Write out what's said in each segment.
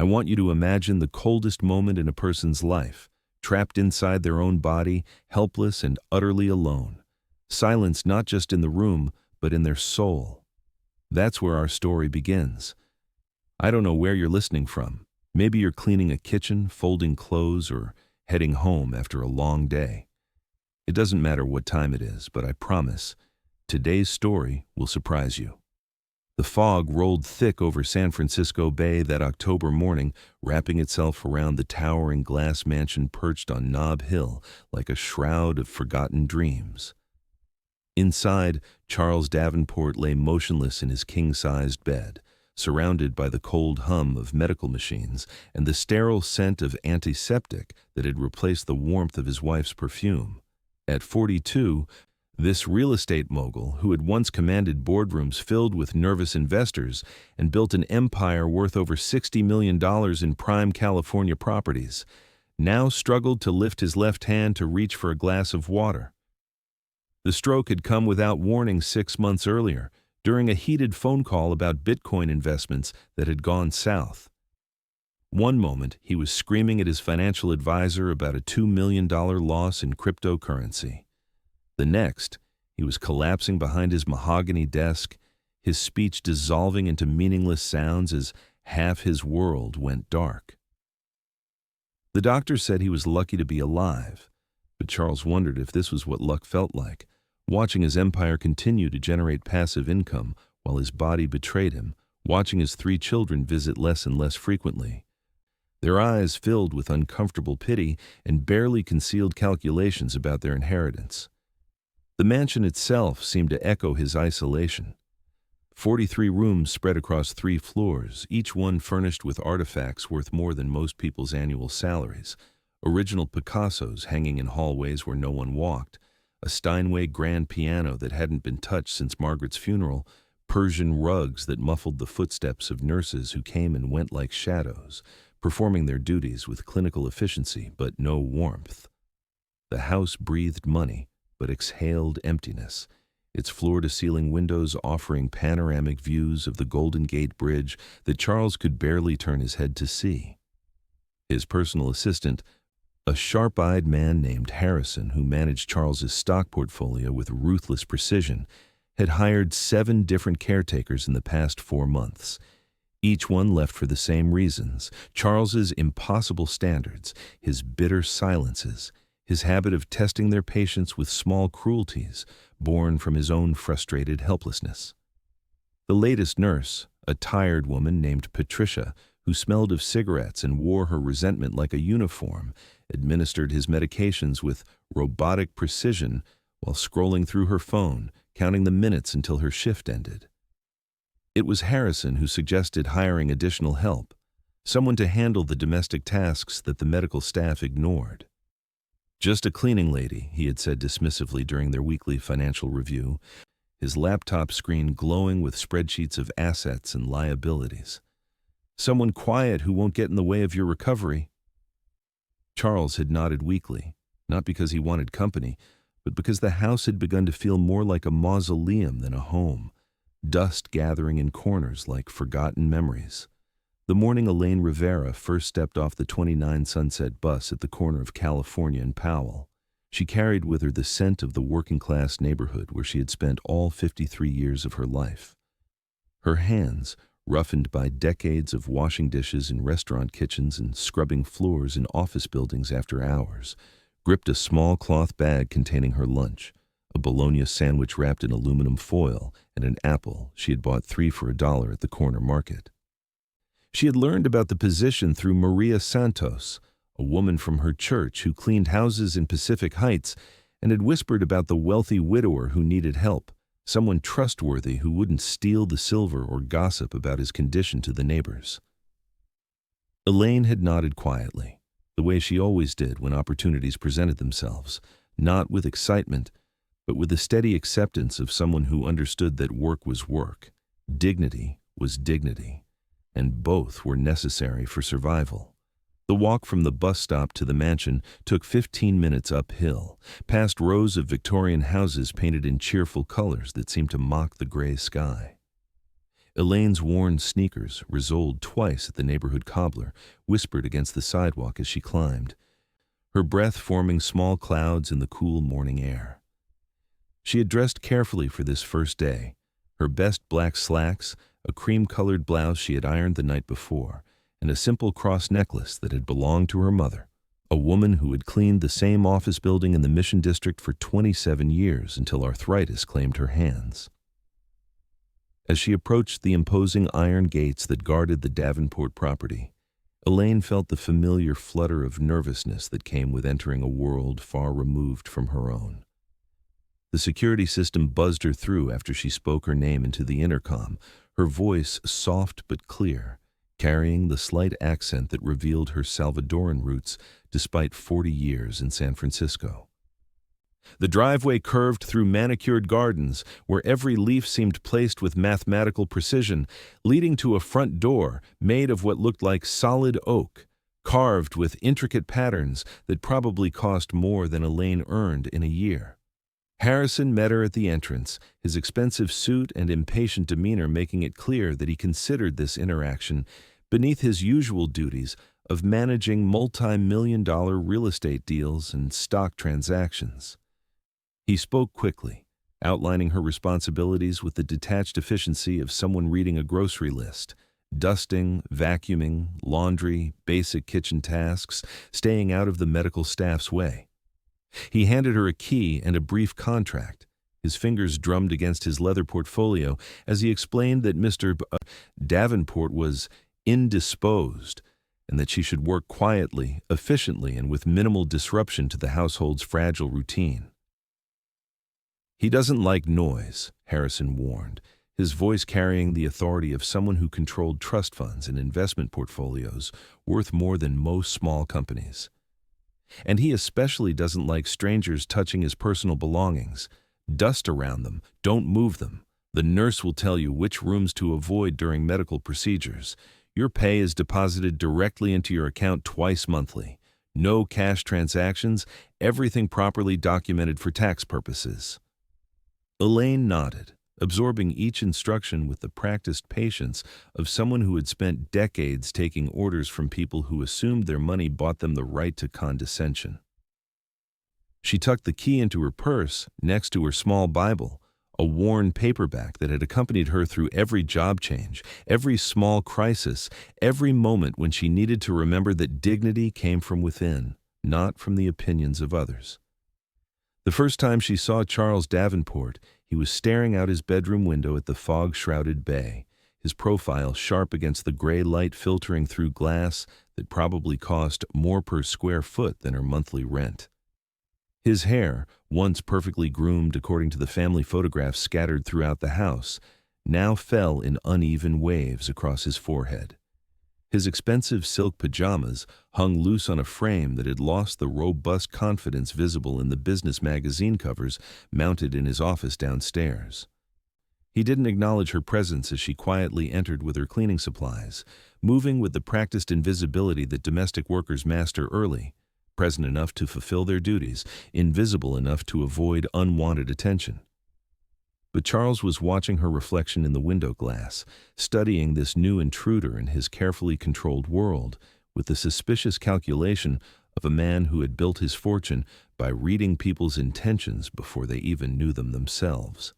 I want you to imagine the coldest moment in a person's life, trapped inside their own body, helpless and utterly alone. Silence not just in the room, but in their soul. That's where our story begins. I don't know where you're listening from. Maybe you're cleaning a kitchen, folding clothes, or heading home after a long day. It doesn't matter what time it is, but I promise, today's story will surprise you. The fog rolled thick over San Francisco Bay that October morning, wrapping itself around the towering glass mansion perched on Nob Hill like a shroud of forgotten dreams. Inside, Charles Davenport lay motionless in his king-sized bed, surrounded by the cold hum of medical machines and the sterile scent of antiseptic that had replaced the warmth of his wife's perfume. At 42, this real estate mogul, who had once commanded boardrooms filled with nervous investors and built an empire worth over $60 million in prime California properties, now struggled to lift his left hand to reach for a glass of water. The stroke had come without warning 6 months earlier, during a heated phone call about Bitcoin investments that had gone south. One moment, he was screaming at his financial advisor about a $2 million loss in cryptocurrency. The next, he was collapsing behind his mahogany desk, his speech dissolving into meaningless sounds as half his world went dark. The doctor said he was lucky to be alive, but Charles wondered if this was what luck felt like, watching his empire continue to generate passive income while his body betrayed him, watching his 3 children visit less and less frequently. Their eyes filled with uncomfortable pity and barely concealed calculations about their inheritance. The mansion itself seemed to echo his isolation. 43 rooms spread across 3 floors, each one furnished with artifacts worth more than most people's annual salaries. Original Picassos hanging in hallways where no one walked, a Steinway grand piano that hadn't been touched since Margaret's funeral, Persian rugs that muffled the footsteps of nurses who came and went like shadows, performing their duties with clinical efficiency but no warmth. The house breathed money, but exhaled emptiness, its floor-to-ceiling windows offering panoramic views of the Golden Gate Bridge that Charles could barely turn his head to see. His personal assistant, a sharp-eyed man named Harrison, who managed Charles's stock portfolio with ruthless precision, had hired 7 different caretakers in the past 4 months. Each one left for the same reasons: Charles's impossible standards, his bitter silences, his habit of testing their patients with small cruelties born from his own frustrated helplessness. The latest nurse, a tired woman named Patricia, who smelled of cigarettes and wore her resentment like a uniform, administered his medications with robotic precision while scrolling through her phone, counting the minutes until her shift ended. It was Harrison who suggested hiring additional help, someone to handle the domestic tasks that the medical staff ignored. "Just a cleaning lady," he had said dismissively during their weekly financial review, his laptop screen glowing with spreadsheets of assets and liabilities. "Someone quiet who won't get in the way of your recovery." Charles had nodded weakly, not because he wanted company, but because the house had begun to feel more like a mausoleum than a home, dust gathering in corners like forgotten memories. The morning Elaine Rivera first stepped off the 29 Sunset bus at the corner of California and Powell, she carried with her the scent of the working-class neighborhood where she had spent all 53 years of her life. Her hands, roughened by decades of washing dishes in restaurant kitchens and scrubbing floors in office buildings after hours, gripped a small cloth bag containing her lunch, a bologna sandwich wrapped in aluminum foil, and an apple she had bought 3 for $1 at the corner market. She had learned about the position through Maria Santos, a woman from her church who cleaned houses in Pacific Heights and had whispered about the wealthy widower who needed help, someone trustworthy who wouldn't steal the silver or gossip about his condition to the neighbors. Elaine had nodded quietly, the way she always did when opportunities presented themselves, not with excitement, but with the steady acceptance of someone who understood that work was work, dignity was dignity, and both were necessary for survival. The walk from the bus stop to the mansion took 15 minutes uphill, past rows of Victorian houses painted in cheerful colors that seemed to mock the gray sky. Elaine's worn sneakers, resoled twice at the neighborhood cobbler, whispered against the sidewalk as she climbed, her breath forming small clouds in the cool morning air. She had dressed carefully for this first day, her best black slacks, a cream-colored blouse she had ironed the night before, and a simple cross necklace that had belonged to her mother, a woman who had cleaned the same office building in the Mission District for 27 years until arthritis claimed her hands. As she approached the imposing iron gates that guarded the Davenport property, Elaine felt the familiar flutter of nervousness that came with entering a world far removed from her own. The security system buzzed her through after she spoke her name into the intercom, her voice soft but clear, carrying the slight accent that revealed her Salvadoran roots despite 40 years in San Francisco. The driveway curved through manicured gardens where every leaf seemed placed with mathematical precision, leading to a front door made of what looked like solid oak, carved with intricate patterns that probably cost more than Elaine earned in a year. Harrison met her at the entrance, his expensive suit and impatient demeanor making it clear that he considered this interaction beneath his usual duties of managing multi-million-dollar real estate deals and stock transactions. He spoke quickly, outlining her responsibilities with the detached efficiency of someone reading a grocery list: dusting, vacuuming, laundry, basic kitchen tasks, staying out of the medical staff's way. He handed her a key and a brief contract. His fingers drummed against his leather portfolio as he explained that Mr. Davenport was indisposed and that she should work quietly, efficiently, and with minimal disruption to the household's fragile routine. "He doesn't like noise," Harrison warned, his voice carrying the authority of someone who controlled trust funds and investment portfolios worth more than most small companies. "And he especially doesn't like strangers touching his personal belongings. Dust around them, don't move them. The nurse will tell you which rooms to avoid during medical procedures. Your pay is deposited directly into your account twice monthly. No cash transactions, everything properly documented for tax purposes." Elaine nodded, absorbing each instruction with the practiced patience of someone who had spent decades taking orders from people who assumed their money bought them the right to condescension. She tucked the key into her purse next to her small Bible, a worn paperback that had accompanied her through every job change, every small crisis, every moment when she needed to remember that dignity came from within, not from the opinions of others. The first time she saw Charles Davenport, he was staring out his bedroom window at the fog-shrouded bay, his profile sharp against the gray light filtering through glass that probably cost more per square foot than her monthly rent. His hair, once perfectly groomed according to the family photographs scattered throughout the house, now fell in uneven waves across his forehead. His expensive silk pajamas hung loose on a frame that had lost the robust confidence visible in the business magazine covers mounted in his office downstairs. He didn't acknowledge her presence as she quietly entered with her cleaning supplies, moving with the practiced invisibility that domestic workers master early, present enough to fulfill their duties, invisible enough to avoid unwanted attention. But Charles was watching her reflection in the window glass, studying this new intruder in his carefully controlled world with the suspicious calculation of a man who had built his fortune by reading people's intentions before they even knew them themselves.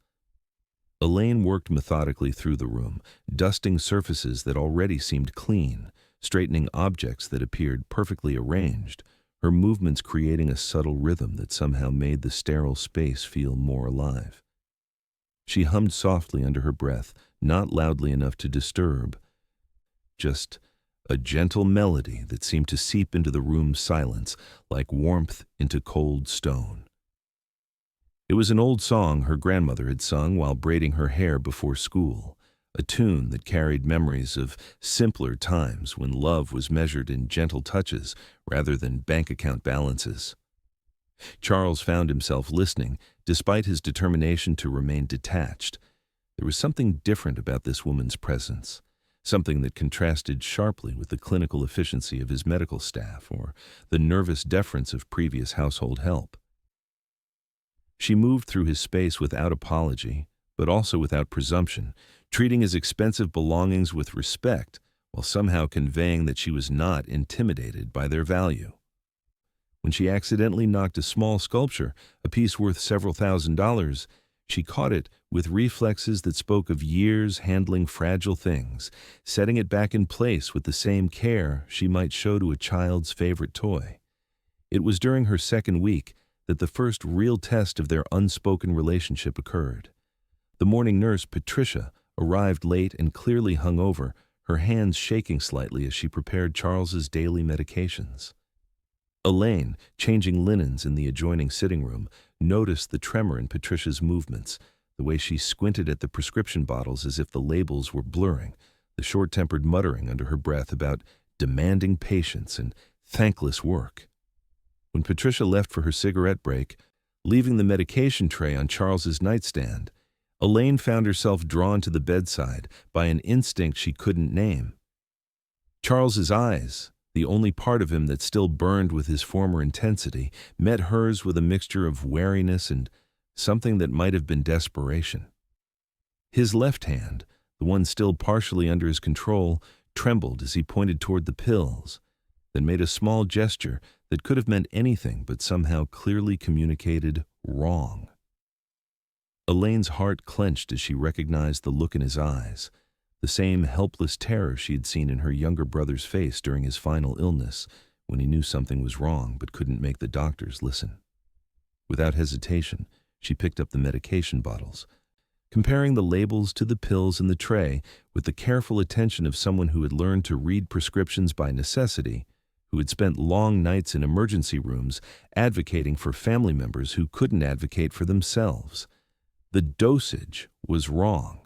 Elaine worked methodically through the room, dusting surfaces that already seemed clean, straightening objects that appeared perfectly arranged, her movements creating a subtle rhythm that somehow made the sterile space feel more alive. She hummed softly under her breath, not loudly enough to disturb. Just a gentle melody that seemed to seep into the room's silence like warmth into cold stone. It was an old song her grandmother had sung while braiding her hair before school, a tune that carried memories of simpler times when love was measured in gentle touches rather than bank account balances. Charles found himself listening, despite his determination to remain detached. There was something different about this woman's presence, something that contrasted sharply with the clinical efficiency of his medical staff or the nervous deference of previous household help. She moved through his space without apology, but also without presumption, treating his expensive belongings with respect while somehow conveying that she was not intimidated by their value. When she accidentally knocked a small sculpture, a piece worth several $1,000s, she caught it with reflexes that spoke of years handling fragile things, setting it back in place with the same care she might show to a child's favorite toy. It was during her second week that the first real test of their unspoken relationship occurred. The morning nurse, Patricia, arrived late and clearly hungover, her hands shaking slightly as she prepared Charles's daily medications. Elaine, changing linens in the adjoining sitting room, noticed the tremor in Patricia's movements, the way she squinted at the prescription bottles as if the labels were blurring, the short-tempered muttering under her breath about demanding patience and thankless work. When Patricia left for her cigarette break, leaving the medication tray on Charles's nightstand, Elaine found herself drawn to the bedside by an instinct she couldn't name. Charles's eyes, the only part of him that still burned with his former intensity, met hers with a mixture of wariness and something that might have been desperation. His left hand, the one still partially under his control, trembled as he pointed toward the pills, then made a small gesture that could have meant anything but somehow clearly communicated wrong. Elaine's heart clenched as she recognized the look in his eyes, the same helpless terror she had seen in her younger brother's face during his final illness, when he knew something was wrong but couldn't make the doctors listen. Without hesitation, she picked up the medication bottles, comparing the labels to the pills in the tray with the careful attention of someone who had learned to read prescriptions by necessity, who had spent long nights in emergency rooms advocating for family members who couldn't advocate for themselves. The dosage was wrong.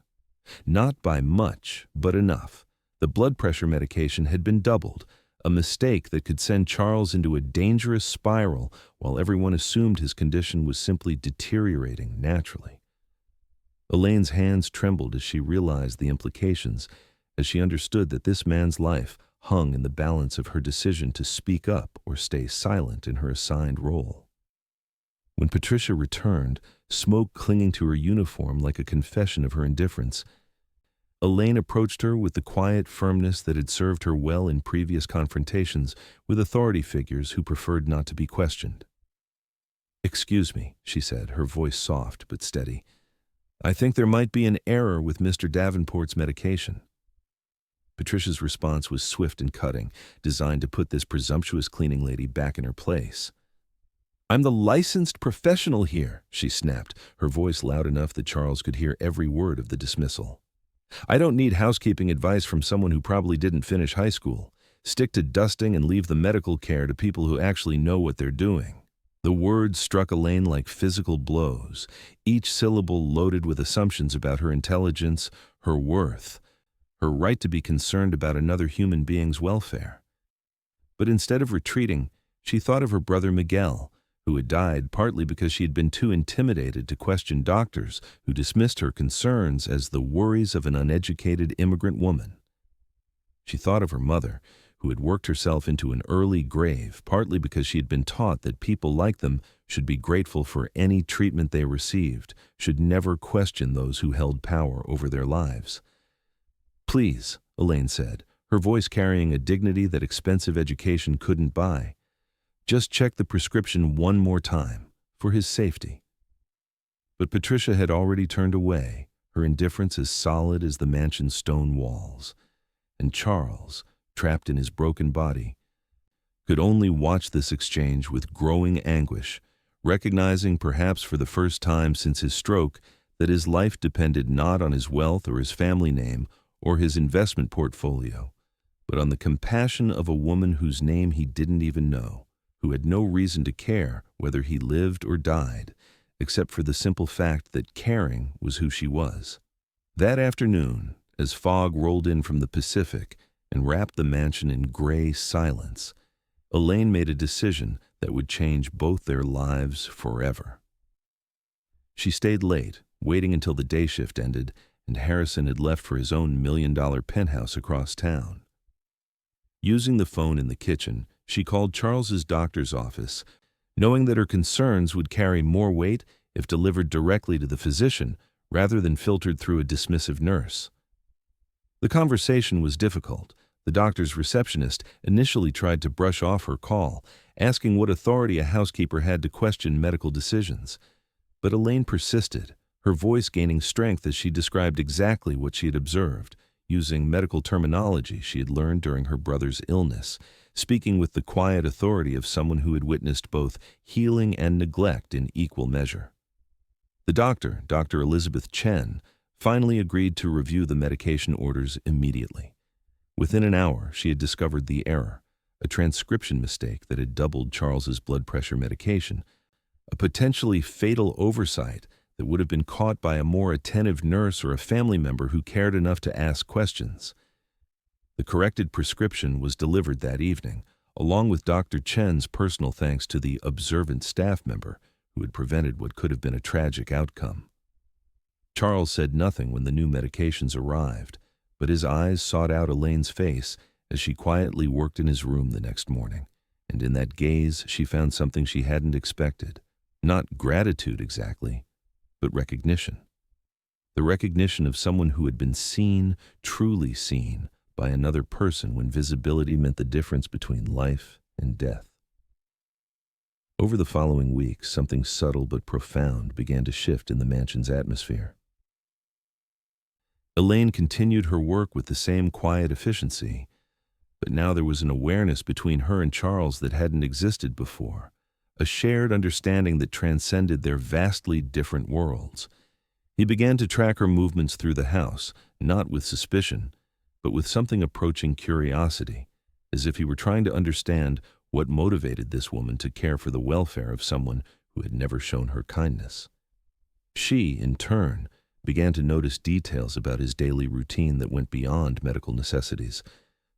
Not by much, but enough. The blood pressure medication had been doubled, a mistake that could send Charles into a dangerous spiral while everyone assumed his condition was simply deteriorating naturally. Elaine's hands trembled as she realized the implications, as she understood that this man's life hung in the balance of her decision to speak up or stay silent in her assigned role. When Patricia returned, smoke clinging to her uniform like a confession of her indifference, Elaine approached her with the quiet firmness that had served her well in previous confrontations with authority figures who preferred not to be questioned. "Excuse me," she said, her voice soft but steady. "I think there might be an error with Mr. Davenport's medication." Patricia's response was swift and cutting, designed to put this presumptuous cleaning lady back in her place. "I'm the licensed professional here," she snapped, her voice loud enough that Charles could hear every word of the dismissal. "I don't need housekeeping advice from someone who probably didn't finish high school. Stick to dusting and leave the medical care to people who actually know what they're doing." The words struck Elaine like physical blows, each syllable loaded with assumptions about her intelligence, her worth, her right to be concerned about another human being's welfare. But instead of retreating, she thought of her brother Miguel, who had died partly because she had been too intimidated to question doctors who dismissed her concerns as the worries of an uneducated immigrant woman. She thought of her mother, who had worked herself into an early grave partly because she had been taught that people like them should be grateful for any treatment they received, should never question those who held power over their lives. "Please," Elaine said, her voice carrying a dignity that expensive education couldn't buy. "Just check the prescription one more time, for his safety." But Patricia had already turned away, her indifference as solid as the mansion's stone walls. And Charles, trapped in his broken body, could only watch this exchange with growing anguish, recognizing perhaps for the first time since his stroke that his life depended not on his wealth or his family name or his investment portfolio, but on the compassion of a woman whose name he didn't even know, who had no reason to care whether he lived or died, except for the simple fact that caring was who she was. That afternoon, as fog rolled in from the Pacific and wrapped the mansion in gray silence, Elaine made a decision that would change both their lives forever. She stayed late, waiting until the day shift ended and Harrison had left for his own $1 million penthouse across town. Using the phone in the kitchen, she called Charles's doctor's office, knowing that her concerns would carry more weight if delivered directly to the physician rather than filtered through a dismissive nurse. The conversation was difficult. The doctor's receptionist initially tried to brush off her call, asking what authority a housekeeper had to question medical decisions. But Elaine persisted, her voice gaining strength as she described exactly what she had observed, using medical terminology she had learned during her brother's illness, speaking with the quiet authority of someone who had witnessed both healing and neglect in equal measure. The doctor, Dr. Elizabeth Chen, finally agreed to review the medication orders immediately. Within an hour, she had discovered the error, a transcription mistake that had doubled Charles's blood pressure medication, a potentially fatal oversight that would have been caught by a more attentive nurse or a family member who cared enough to ask questions. The corrected prescription was delivered that evening, along with Dr. Chen's personal thanks to the observant staff member who had prevented what could have been a tragic outcome. Charles said nothing when the new medications arrived, but his eyes sought out Elaine's face as she quietly worked in his room the next morning, and in that gaze she found something she hadn't expected. Not gratitude exactly, but recognition. The recognition of someone who had been seen, truly seen, by another person when visibility meant the difference between life and death. Over the following weeks, something subtle but profound began to shift in the mansion's atmosphere. Elaine continued her work with the same quiet efficiency, but now there was an awareness between her and Charles that hadn't existed before, a shared understanding that transcended their vastly different worlds. He began to track her movements through the house, not with suspicion, but with something approaching curiosity, as if he were trying to understand what motivated this woman to care for the welfare of someone who had never shown her kindness. She, in turn, began to notice details about his daily routine that went beyond medical necessities,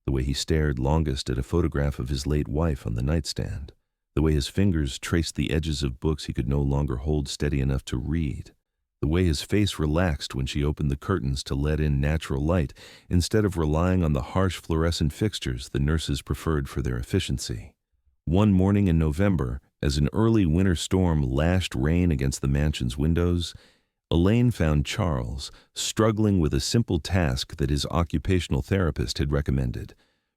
the way he stared longest at a photograph of his late wife on the nightstand, the way his fingers traced the edges of books he could no longer hold steady enough to read, the way his face relaxed when she opened the curtains to let in natural light instead of relying on the harsh fluorescent fixtures the nurses preferred for their efficiency. One morning in November, as an early winter storm lashed rain against the mansion's windows, Elaine found Charles struggling with a simple task that his occupational therapist had recommended,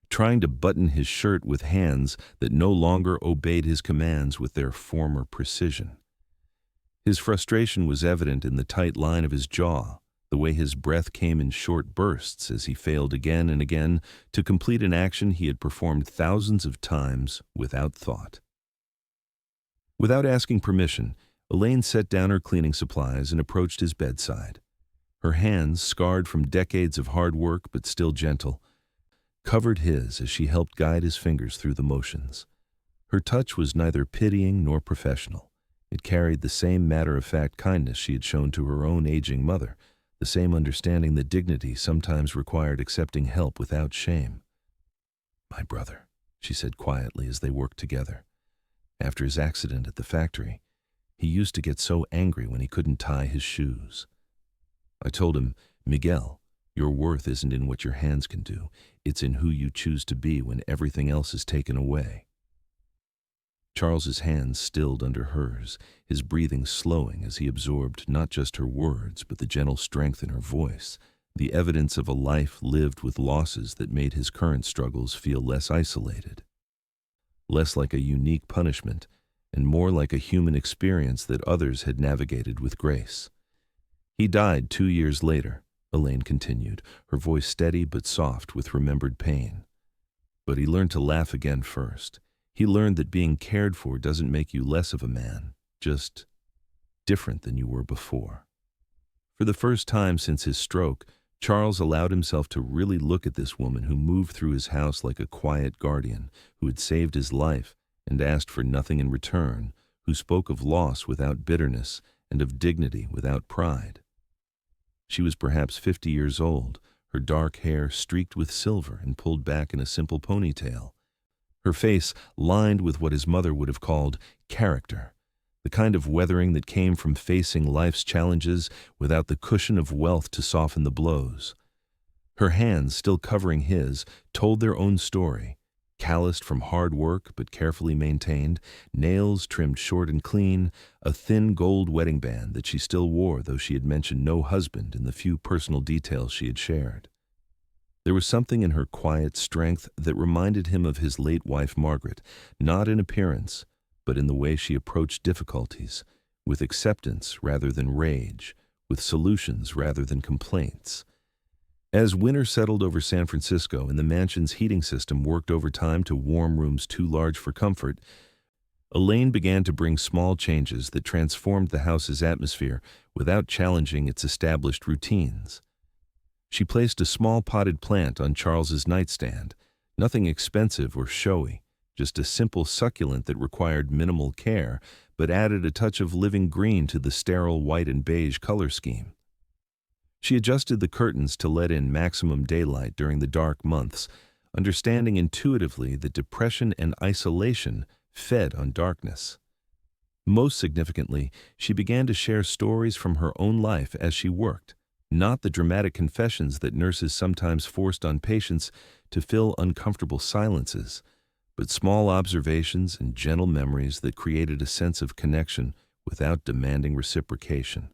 trying to button his shirt with hands that no longer obeyed his commands with their former precision. His frustration was evident in the tight line of his jaw, the way his breath came in short bursts as he failed again and again to complete an action he had performed thousands of times without thought. Without asking permission, Elaine set down her cleaning supplies and approached his bedside. Her hands, scarred from decades of hard work but still gentle, covered his as she helped guide his fingers through the motions. Her touch was neither pitying nor professional. It carried the same matter-of-fact kindness she had shown to her own aging mother, the same understanding that dignity sometimes required accepting help without shame. "My brother," she said quietly as they worked together. After his accident at the factory, he used to get so angry when he couldn't tie his shoes. I told him, "Miguel, your worth isn't in what your hands can do. It's in who you choose to be when everything else is taken away." Charles's hands stilled under hers, his breathing slowing as he absorbed not just her words but the gentle strength in her voice, the evidence of a life lived with losses that made his current struggles feel less isolated, less like a unique punishment, and more like a human experience that others had navigated with grace. "He died 2 years later," Elaine continued, her voice steady but soft with remembered pain. "But he learned to laugh again first. He learned that being cared for doesn't make you less of a man, just different than you were before." For the first time since his stroke, Charles allowed himself to really look at this woman who moved through his house like a quiet guardian, who had saved his life and asked for nothing in return, who spoke of loss without bitterness and of dignity without pride. She was perhaps 50 years old, her dark hair streaked with silver and pulled back in a simple ponytail. Her face lined with what his mother would have called character, the kind of weathering that came from facing life's challenges without the cushion of wealth to soften the blows. Her hands, still covering his, told their own story, calloused from hard work but carefully maintained, nails trimmed short and clean, a thin gold wedding band that she still wore though she had mentioned no husband in the few personal details she had shared. There was something in her quiet strength that reminded him of his late wife Margaret, not in appearance, but in the way she approached difficulties, with acceptance rather than rage, with solutions rather than complaints. As winter settled over San Francisco and the mansion's heating system worked overtime to warm rooms too large for comfort, Elaine began to bring small changes that transformed the house's atmosphere without challenging its established routines. She placed a small potted plant on Charles's nightstand, nothing expensive or showy, just a simple succulent that required minimal care but added a touch of living green to the sterile white and beige color scheme. She adjusted the curtains to let in maximum daylight during the dark months, understanding intuitively that depression and isolation fed on darkness. Most significantly, she began to share stories from her own life as she worked, not the dramatic confessions that nurses sometimes forced on patients to fill uncomfortable silences, but small observations and gentle memories that created a sense of connection without demanding reciprocation.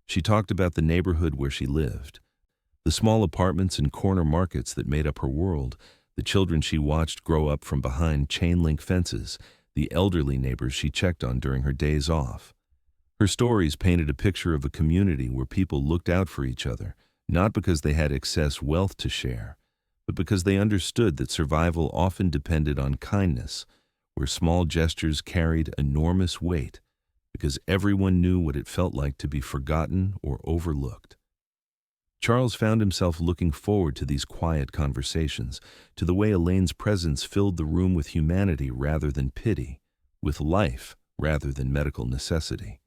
She talked about the neighborhood where she lived, the small apartments and corner markets that made up her world, the children she watched grow up from behind chain-link fences, the elderly neighbors she checked on during her days off. Her stories painted a picture of a community where people looked out for each other, not because they had excess wealth to share, but because they understood that survival often depended on kindness, where small gestures carried enormous weight, because everyone knew what it felt like to be forgotten or overlooked. Charles found himself looking forward to these quiet conversations, to the way Elaine's presence filled the room with humanity rather than pity, with life rather than medical necessity.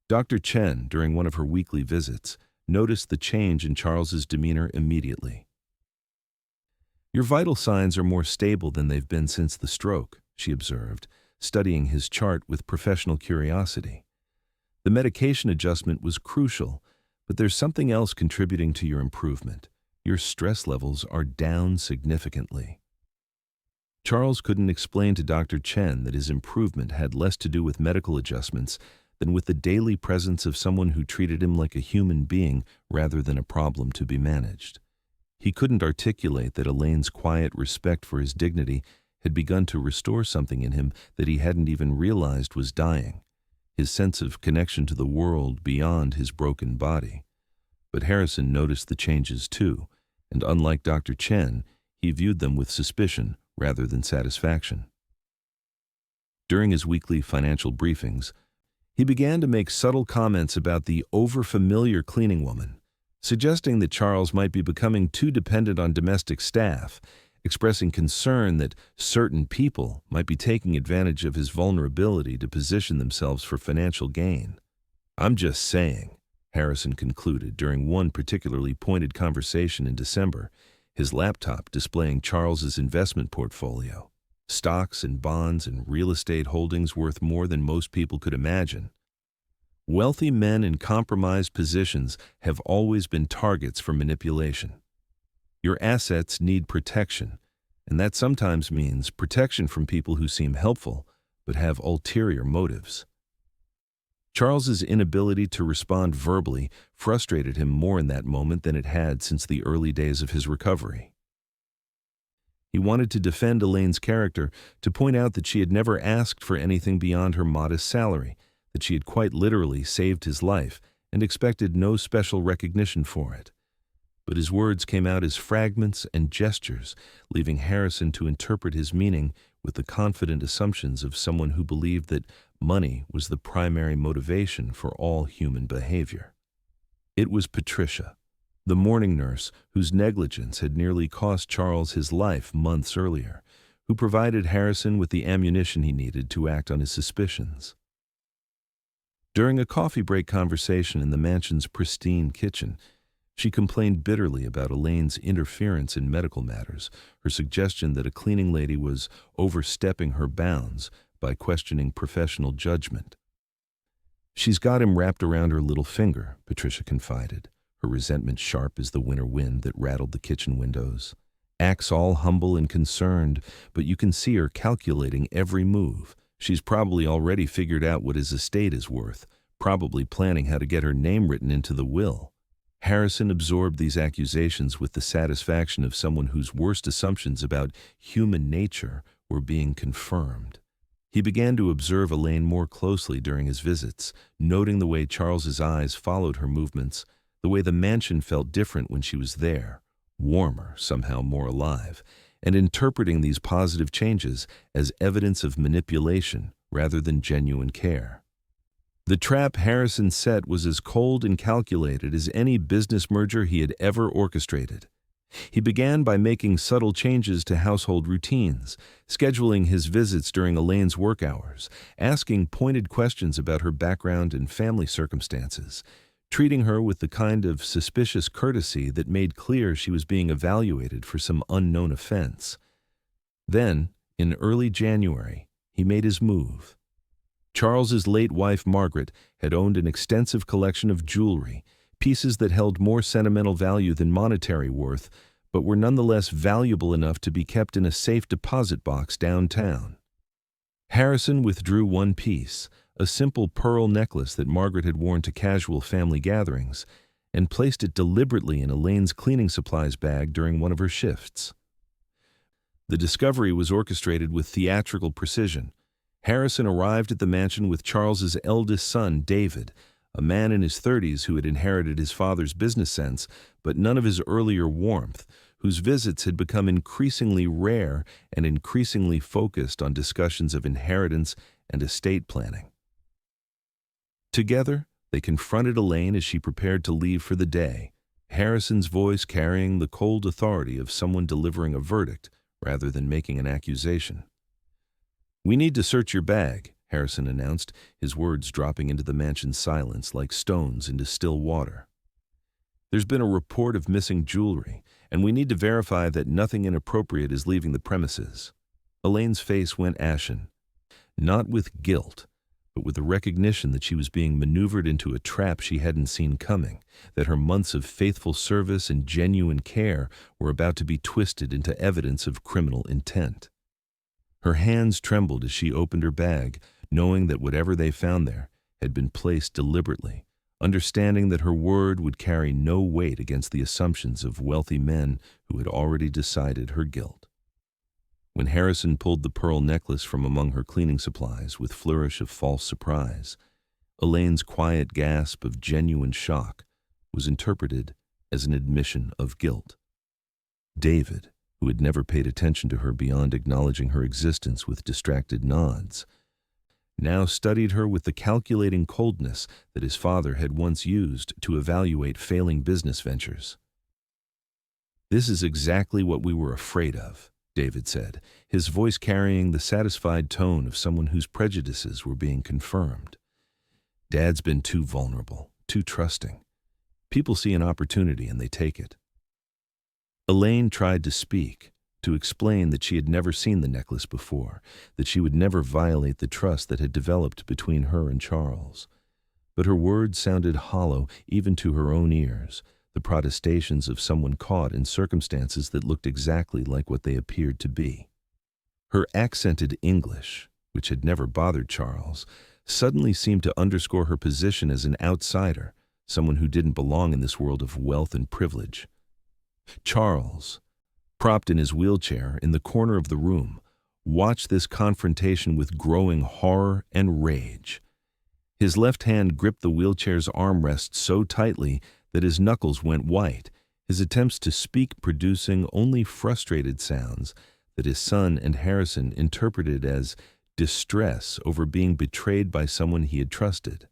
Dr. Chen, during one of her weekly visits, noticed the change in Charles's demeanor immediately. "Your vital signs are more stable than they've been since the stroke," she observed, studying his chart with professional curiosity. "The medication adjustment was crucial, but there's something else contributing to your improvement. Your stress levels are down significantly." Charles couldn't explain to Dr. Chen that his improvement had less to do with medical adjustments than with the daily presence of someone who treated him like a human being rather than a problem to be managed. He couldn't articulate that Elaine's quiet respect for his dignity had begun to restore something in him that he hadn't even realized was dying, his sense of connection to the world beyond his broken body. But Harrison noticed the changes too, and unlike Dr. Chen, he viewed them with suspicion rather than satisfaction. During his weekly financial briefings, he began to make subtle comments about the overfamiliar cleaning woman, suggesting that Charles might be becoming too dependent on domestic staff, expressing concern that certain people might be taking advantage of his vulnerability to position themselves for financial gain. "I'm just saying," Harrison concluded during one particularly pointed conversation in December, his laptop displaying Charles's investment portfolio, stocks and bonds and real estate holdings worth more than most people could imagine. "Wealthy men in compromised positions have always been targets for manipulation. Your assets need protection, and that sometimes means protection from people who seem helpful but have ulterior motives." Charles's inability to respond verbally frustrated him more in that moment than it had since the early days of his recovery. He wanted to defend Elaine's character, to point out that she had never asked for anything beyond her modest salary, that she had quite literally saved his life and expected no special recognition for it. But his words came out as fragments and gestures, leaving Harrison to interpret his meaning with the confident assumptions of someone who believed that money was the primary motivation for all human behavior. It was Patricia, the morning nurse whose negligence had nearly cost Charles his life months earlier, who provided Harrison with the ammunition he needed to act on his suspicions. During a coffee break conversation in the mansion's pristine kitchen, she complained bitterly about Elaine's interference in medical matters, her suggestion that a cleaning lady was overstepping her bounds by questioning professional judgment. "She's got him wrapped around her little finger," Patricia confided, her resentment sharp as the winter wind that rattled the kitchen windows. "Acts all humble and concerned, but you can see her calculating every move. She's probably already figured out what his estate is worth, probably planning how to get her name written into the will. Harrison absorbed these accusations with the satisfaction of someone whose worst assumptions about human nature were being confirmed. He began to observe Elaine more closely during his visits, noting the way Charles's eyes followed her movements, the way the mansion felt different when she was there, warmer, somehow more alive, and interpreting these positive changes as evidence of manipulation rather than genuine care. The trap Harrison set was as cold and calculated as any business merger he had ever orchestrated. He began by making subtle changes to household routines, scheduling his visits during Elaine's work hours, asking pointed questions about her background and family circumstances, treating her with the kind of suspicious courtesy that made clear she was being evaluated for some unknown offense. Then, in early January, he made his move. Charles's late wife, Margaret, had owned an extensive collection of jewelry, pieces that held more sentimental value than monetary worth, but were nonetheless valuable enough to be kept in a safe deposit box downtown. Harrison withdrew one piece, a simple pearl necklace that Margaret had worn to casual family gatherings, and placed it deliberately in Elaine's cleaning supplies bag during one of her shifts. The discovery was orchestrated with theatrical precision. Harrison arrived at the mansion with Charles's eldest son, David, a man in his 30s who had inherited his father's business sense, but none of his earlier warmth, whose visits had become increasingly rare and increasingly focused on discussions of inheritance and estate planning. Together, they confronted Elaine as she prepared to leave for the day, Harrison's voice carrying the cold authority of someone delivering a verdict rather than making an accusation. "We need to search your bag," Harrison announced, his words dropping into the mansion's silence like stones into still water. "There's been a report of missing jewelry, and we need to verify that nothing inappropriate is leaving the premises." Elaine's face went ashen, not with guilt, but with the recognition that she was being maneuvered into a trap she hadn't seen coming, that her months of faithful service and genuine care were about to be twisted into evidence of criminal intent. Her hands trembled as she opened her bag, knowing that whatever they found there had been placed deliberately, understanding that her word would carry no weight against the assumptions of wealthy men who had already decided her guilt. When Harrison pulled the pearl necklace from among her cleaning supplies with flourish of false surprise, Elaine's quiet gasp of genuine shock was interpreted as an admission of guilt. David, who had never paid attention to her beyond acknowledging her existence with distracted nods, now studied her with the calculating coldness that his father had once used to evaluate failing business ventures. "This is exactly what we were afraid of," David said, his voice carrying the satisfied tone of someone whose prejudices were being confirmed. "Dad's been too vulnerable, too trusting. People see an opportunity and they take it." Elaine tried to speak, to explain that she had never seen the necklace before, that she would never violate the trust that had developed between her and Charles. But her words sounded hollow even to her own ears, the protestations of someone caught in circumstances that looked exactly like what they appeared to be. Her accented English, which had never bothered Charles, suddenly seemed to underscore her position as an outsider, someone who didn't belong in this world of wealth and privilege. Charles, propped in his wheelchair in the corner of the room, watched this confrontation with growing horror and rage. His left hand gripped the wheelchair's armrest so tightly that his knuckles went white, his attempts to speak producing only frustrated sounds that his son and Harrison interpreted as distress over being betrayed by someone he had trusted.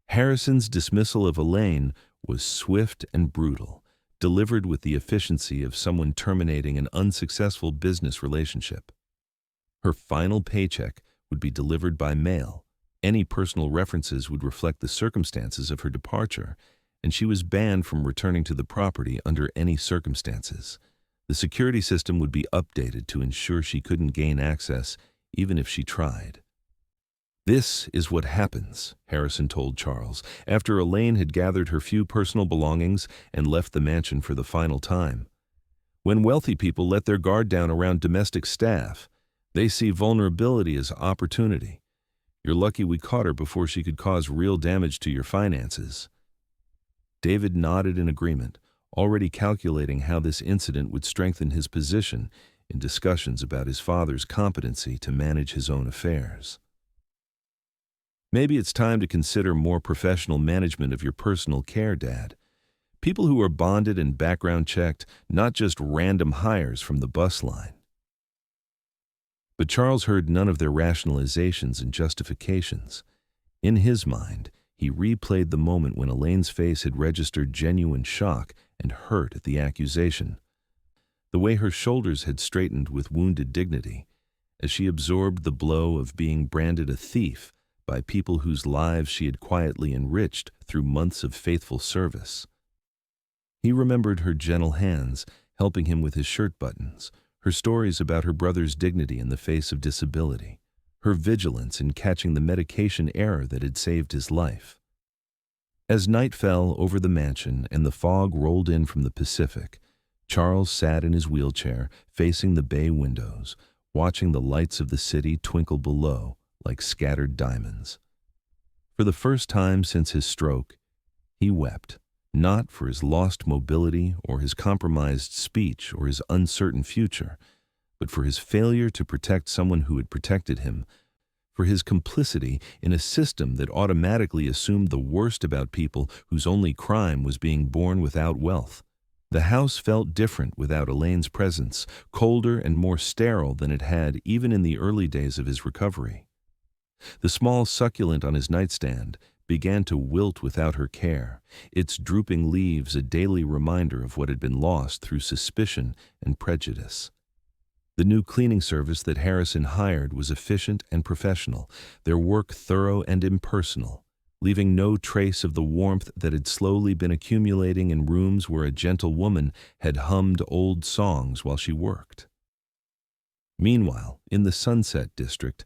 Harrison's dismissal of Elaine was swift and brutal, delivered with the efficiency of someone terminating an unsuccessful business relationship. Her final paycheck would be delivered by mail. Any personal references would reflect the circumstances of her departure, and she was banned from returning to the property under any circumstances. The security system would be updated to ensure she couldn't gain access, even if she tried. "This is what happens," Harrison told Charles, after Elaine had gathered her few personal belongings and left the mansion for the final time. "When wealthy people let their guard down around domestic staff, they see vulnerability as opportunity. You're lucky we caught her before she could cause real damage to your finances." David nodded in agreement, already calculating how this incident would strengthen his position in discussions about his father's competency to manage his own affairs. Maybe it's time to consider more professional management of your personal care, Dad. People who are bonded and background checked, not just random hires from the bus line. But Charles heard none of their rationalizations and justifications. In his mind, he replayed the moment when Elaine's face had registered genuine shock and hurt at the accusation. The way her shoulders had straightened with wounded dignity, as she absorbed the blow of being branded a thief by people whose lives she had quietly enriched through months of faithful service. He remembered her gentle hands helping him with his shirt buttons, her stories about her brother's dignity in the face of disability, her vigilance in catching the medication error that had saved his life. As night fell over the mansion and the fog rolled in from the Pacific, Charles sat in his wheelchair facing the bay windows, watching the lights of the city twinkle below like scattered diamonds. For the first time since his stroke, he wept, not for his lost mobility or his compromised speech or his uncertain future, but for his failure to protect someone who had protected him, for his complicity in a system that automatically assumed the worst about people whose only crime was being born without wealth. The house felt different without Elaine's presence, colder and more sterile than it had even in the early days of his recovery. The small succulent on his nightstand began to wilt without her care, its drooping leaves a daily reminder of what had been lost through suspicion and prejudice. The new cleaning service that Harrison hired was efficient and professional, their work thorough and impersonal, leaving no trace of the warmth that had slowly been accumulating in rooms where a gentle woman had hummed old songs while she worked. Meanwhile, in the Sunset District,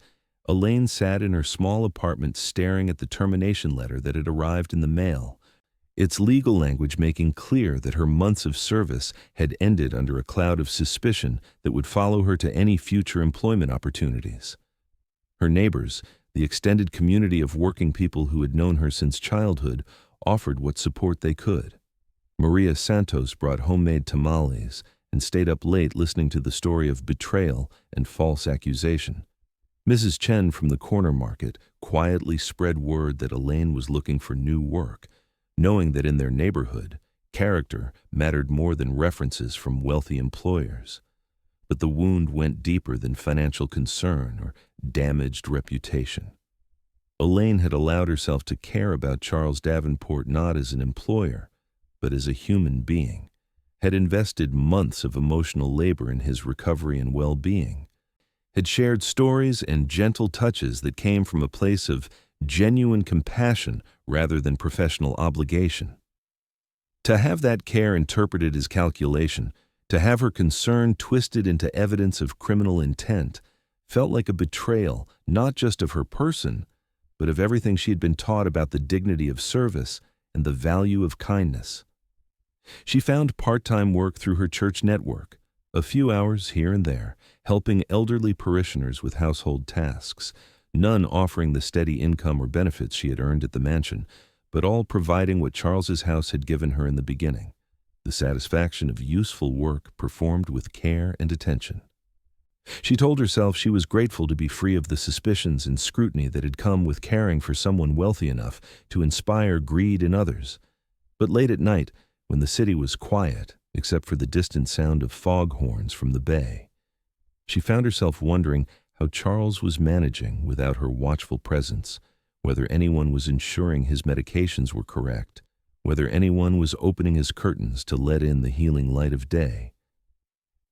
Elaine sat in her small apartment staring at the termination letter that had arrived in the mail, its legal language making clear that her months of service had ended under a cloud of suspicion that would follow her to any future employment opportunities. Her neighbors, the extended community of working people who had known her since childhood, offered what support they could. Maria Santos brought homemade tamales and stayed up late listening to the story of betrayal and false accusation. Mrs. Chen from the corner market quietly spread word that Elaine was looking for new work, knowing that in their neighborhood, character mattered more than references from wealthy employers. But the wound went deeper than financial concern or damaged reputation. Elaine had allowed herself to care about Charles Davenport not as an employer, but as a human being, had invested months of emotional labor in his recovery and well-being, had shared stories and gentle touches that came from a place of genuine compassion rather than professional obligation. To have that care interpreted as calculation, to have her concern twisted into evidence of criminal intent, felt like a betrayal not just of her person, but of everything she had been taught about the dignity of service and the value of kindness. She found part-time work through her church network, a few hours here and there, helping elderly parishioners with household tasks, none offering the steady income or benefits she had earned at the mansion, but all providing what Charles's house had given her in the beginning, the satisfaction of useful work performed with care and attention. She told herself she was grateful to be free of the suspicions and scrutiny that had come with caring for someone wealthy enough to inspire greed in others. But late at night, when the city was quiet, except for the distant sound of foghorns from the bay, she found herself wondering how Charles was managing without her watchful presence, whether anyone was ensuring his medications were correct, whether anyone was opening his curtains to let in the healing light of day.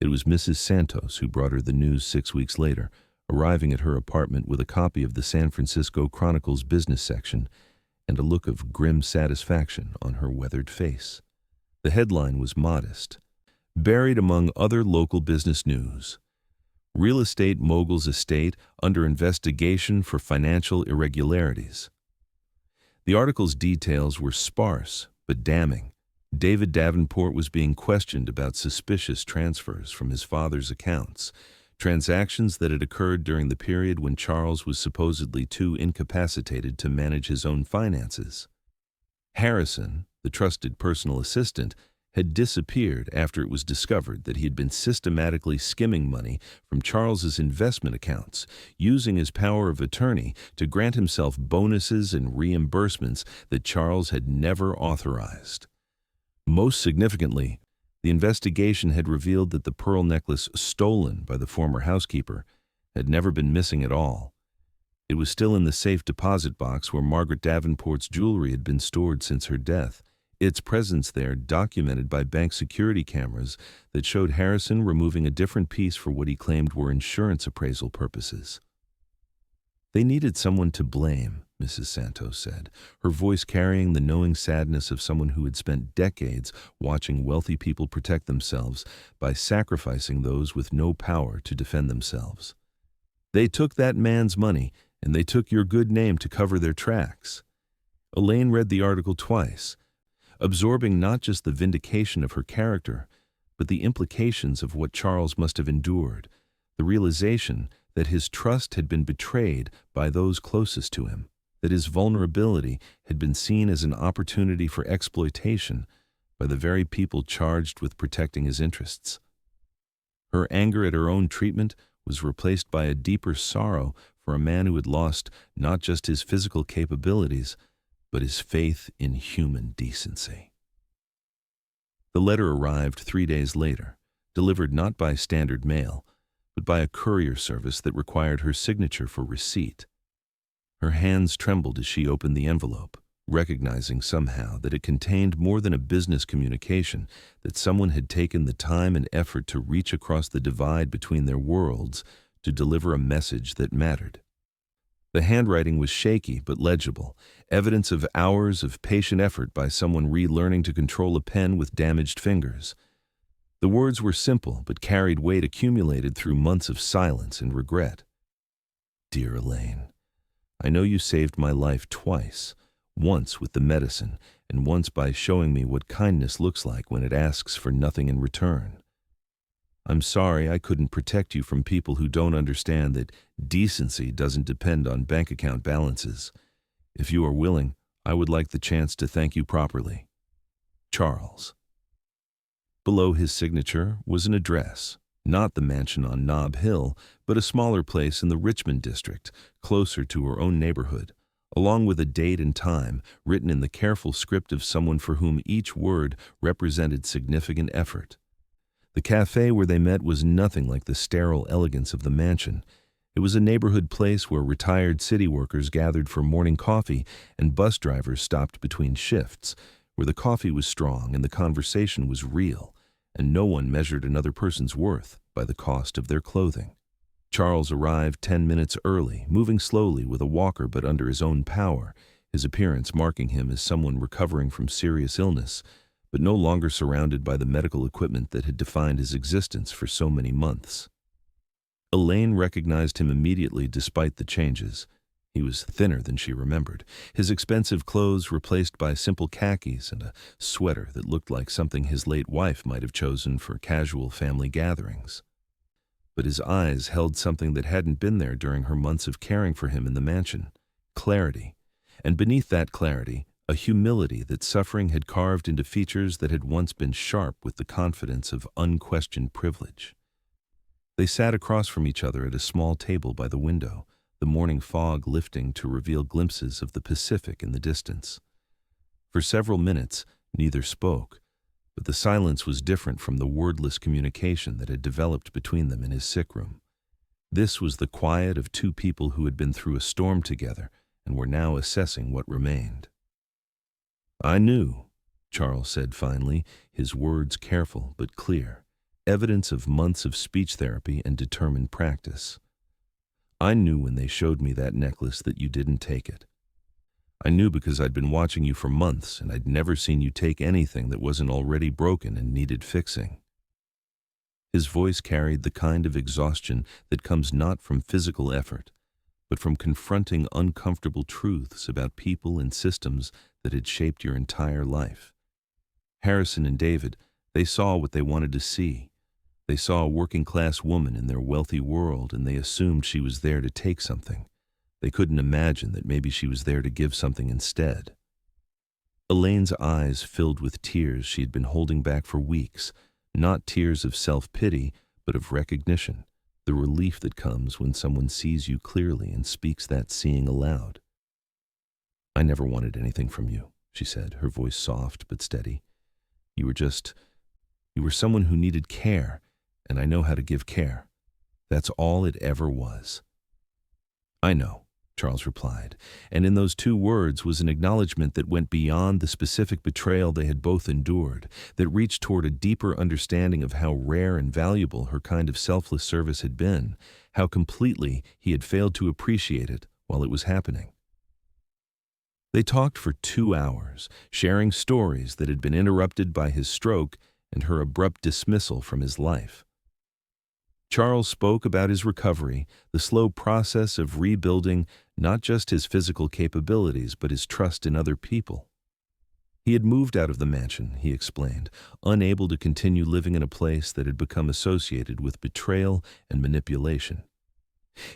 It was Mrs. Santos who brought her the news 6 weeks later, arriving at her apartment with a copy of the San Francisco Chronicle's business section and a look of grim satisfaction on her weathered face. The headline was modest. Buried among other local business news, real estate mogul's estate under investigation for financial irregularities. The article's details were sparse but damning. David Davenport was being questioned about suspicious transfers from his father's accounts, transactions that had occurred during the period when Charles was supposedly too incapacitated to manage his own finances. Harrison, the trusted personal assistant, had disappeared after it was discovered that he had been systematically skimming money from Charles's investment accounts, using his power of attorney to grant himself bonuses and reimbursements that Charles had never authorized. Most significantly, the investigation had revealed that the pearl necklace stolen by the former housekeeper had never been missing at all. It was still in the safe deposit box where Margaret Davenport's jewelry had been stored since her death, its presence there documented by bank security cameras that showed Harrison removing a different piece for what he claimed were insurance appraisal purposes. They needed someone to blame, Mrs. Santos said, her voice carrying the knowing sadness of someone who had spent decades watching wealthy people protect themselves by sacrificing those with no power to defend themselves. They took that man's money, and they took your good name to cover their tracks. Elaine read the article twice, absorbing not just the vindication of her character, but the implications of what Charles must have endured, the realization that his trust had been betrayed by those closest to him, that his vulnerability had been seen as an opportunity for exploitation by the very people charged with protecting his interests. Her anger at her own treatment was replaced by a deeper sorrow for a man who had lost not just his physical capabilities, but his faith in human decency. The letter arrived 3 days later, delivered not by standard mail, but by a courier service that required her signature for receipt. Her hands trembled as she opened the envelope, recognizing somehow that it contained more than a business communication, that someone had taken the time and effort to reach across the divide between their worlds to deliver a message that mattered. The handwriting was shaky but legible, evidence of hours of patient effort by someone relearning to control a pen with damaged fingers. The words were simple but carried weight accumulated through months of silence and regret. Dear Elaine, I know you saved my life twice, once with the medicine and once by showing me what kindness looks like when it asks for nothing in return. I'm sorry I couldn't protect you from people who don't understand that decency doesn't depend on bank account balances. If you are willing, I would like the chance to thank you properly. Charles. Below his signature was an address, not the mansion on Nob Hill, but a smaller place in the Richmond district, closer to her own neighborhood, along with a date and time written in the careful script of someone for whom each word represented significant effort. The cafe where they met was nothing like the sterile elegance of the mansion. It was a neighborhood place where retired city workers gathered for morning coffee and bus drivers stopped between shifts, where the coffee was strong and the conversation was real, and no one measured another person's worth by the cost of their clothing. Charles arrived 10 minutes early, moving slowly with a walker but under his own power, his appearance marking him as someone recovering from serious illness, but no longer surrounded by the medical equipment that had defined his existence for so many months. Elaine recognized him immediately despite the changes. He was thinner than she remembered, his expensive clothes replaced by simple khakis and a sweater that looked like something his late wife might have chosen for casual family gatherings. But his eyes held something that hadn't been there during her months of caring for him in the mansion: clarity, and beneath that clarity, a humility that suffering had carved into features that had once been sharp with the confidence of unquestioned privilege. They sat across from each other at a small table by the window, the morning fog lifting to reveal glimpses of the Pacific in the distance. For several minutes, neither spoke, but the silence was different from the wordless communication that had developed between them in his sick room. This was the quiet of two people who had been through a storm together and were now assessing what remained. I knew, Charles said finally, his words careful but clear, evidence of months of speech therapy and determined practice. I knew when they showed me that necklace that you didn't take it. I knew because I'd been watching you for months and I'd never seen you take anything that wasn't already broken and needed fixing. His voice carried the kind of exhaustion that comes not from physical effort, but from confronting uncomfortable truths about people and systems that had shaped your entire life. Harrison and David, they saw what they wanted to see. They saw a working-class woman in their wealthy world, and they assumed she was there to take something. They couldn't imagine that maybe she was there to give something instead. Elaine's eyes filled with tears she had been holding back for weeks, not tears of self-pity, but of recognition, the relief that comes when someone sees you clearly and speaks that seeing aloud. "I never wanted anything from you," she said, her voice soft but steady. You were someone who needed care, and I know how to give care. That's all it ever was." "I know," Charles replied, and in those two words was an acknowledgement that went beyond the specific betrayal they had both endured, that reached toward a deeper understanding of how rare and valuable her kind of selfless service had been, how completely he had failed to appreciate it while it was happening. They talked for 2 hours, sharing stories that had been interrupted by his stroke and her abrupt dismissal from his life. Charles spoke about his recovery, the slow process of rebuilding not just his physical capabilities but his trust in other people. He had moved out of the mansion, he explained, unable to continue living in a place that had become associated with betrayal and manipulation.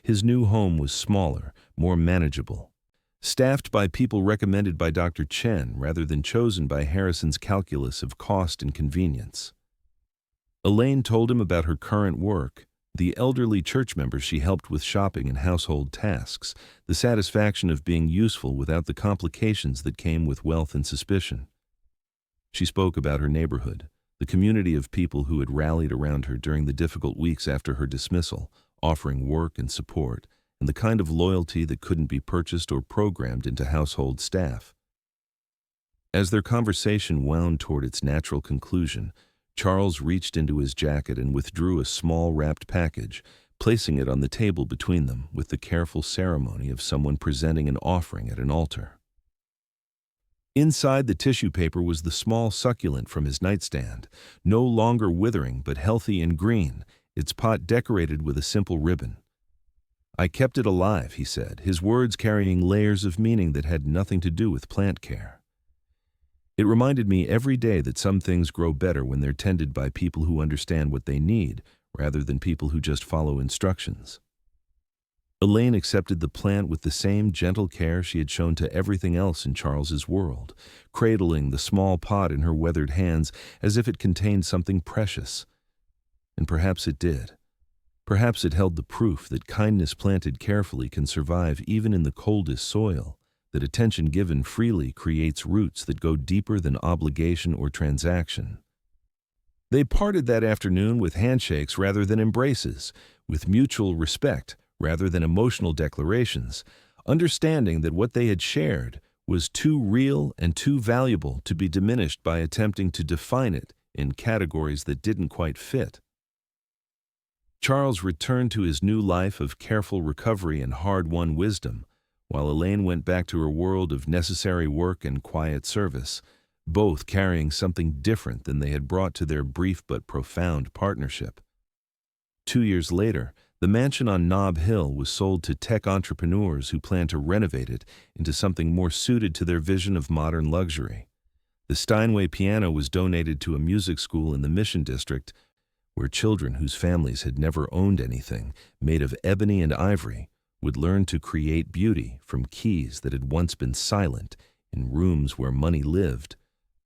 His new home was smaller, more manageable, staffed by people recommended by Dr. Chen rather than chosen by Harrison's calculus of cost and convenience. Elaine told him about her current work, the elderly church members she helped with shopping and household tasks, the satisfaction of being useful without the complications that came with wealth and suspicion. She spoke about her neighborhood, the community of people who had rallied around her during the difficult weeks after her dismissal, offering work and support, and the kind of loyalty that couldn't be purchased or programmed into household staff. As their conversation wound toward its natural conclusion, Charles reached into his jacket and withdrew a small wrapped package, placing it on the table between them with the careful ceremony of someone presenting an offering at an altar. Inside the tissue paper was the small succulent from his nightstand, no longer withering but healthy and green, its pot decorated with a simple ribbon. "I kept it alive," he said, his words carrying layers of meaning that had nothing to do with plant care. "It reminded me every day that some things grow better when they're tended by people who understand what they need, rather than people who just follow instructions." Elaine accepted the plant with the same gentle care she had shown to everything else in Charles's world, cradling the small pot in her weathered hands as if it contained something precious. And perhaps it did. Perhaps it held the proof that kindness planted carefully can survive even in the coldest soil, that attention given freely creates roots that go deeper than obligation or transaction. They parted that afternoon with handshakes rather than embraces, with mutual respect rather than emotional declarations, understanding that what they had shared was too real and too valuable to be diminished by attempting to define it in categories that didn't quite fit. Charles returned to his new life of careful recovery and hard-won wisdom, while Elaine went back to her world of necessary work and quiet service, both carrying something different than they had brought to their brief but profound partnership. 2 years later, the mansion on Nob Hill was sold to tech entrepreneurs who planned to renovate it into something more suited to their vision of modern luxury. The Steinway piano was donated to a music school in the Mission District, where children whose families had never owned anything made of ebony and ivory would learn to create beauty from keys that had once been silent in rooms where money lived,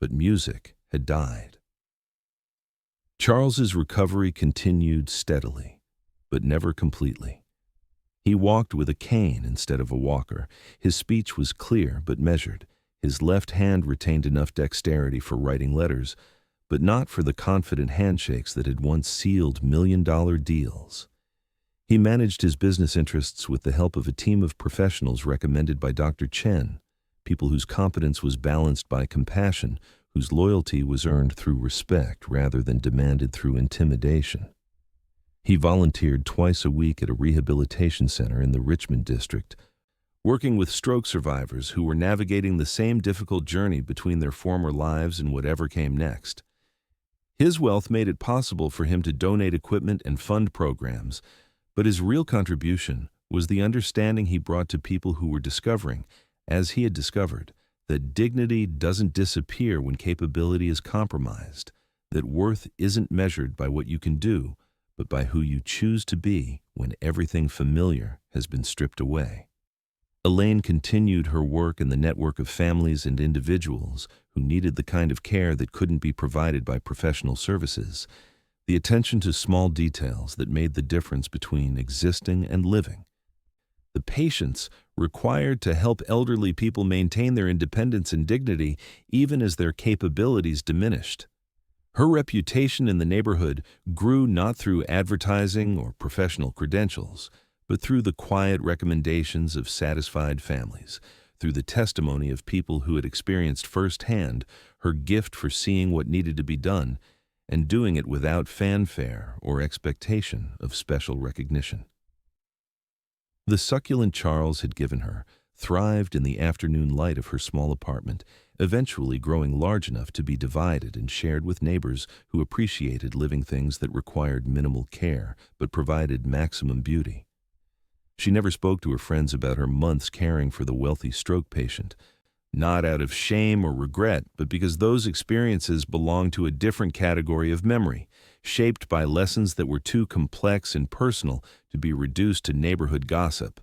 but music had died. Charles's recovery continued steadily, but never completely. He walked with a cane instead of a walker. His speech was clear but measured. His left hand retained enough dexterity for writing letters, but not for the confident handshakes that had once sealed million-dollar deals. He managed his business interests with the help of a team of professionals recommended by Dr. Chen, people whose competence was balanced by compassion, whose loyalty was earned through respect rather than demanded through intimidation. He volunteered twice a week at a rehabilitation center in the Richmond district, working with stroke survivors who were navigating the same difficult journey between their former lives and whatever came next. His wealth made it possible for him to donate equipment and fund programs, but his real contribution was the understanding he brought to people who were discovering, as he had discovered, that dignity doesn't disappear when capability is compromised, that worth isn't measured by what you can do, but by who you choose to be when everything familiar has been stripped away. Elaine continued her work in the network of families and individuals who needed the kind of care that couldn't be provided by professional services, the attention to small details that made the difference between existing and living. The patience required to help elderly people maintain their independence and dignity even as their capabilities diminished. Her reputation in the neighborhood grew not through advertising or professional credentials, but through the quiet recommendations of satisfied families, through the testimony of people who had experienced firsthand her gift for seeing what needed to be done and doing it without fanfare or expectation of special recognition. The succulent Charles had given her thrived in the afternoon light of her small apartment, eventually growing large enough to be divided and shared with neighbors who appreciated living things that required minimal care but provided maximum beauty. She never spoke to her friends about her months caring for the wealthy stroke patient, not out of shame or regret, but because those experiences belonged to a different category of memory, shaped by lessons that were too complex and personal to be reduced to neighborhood gossip.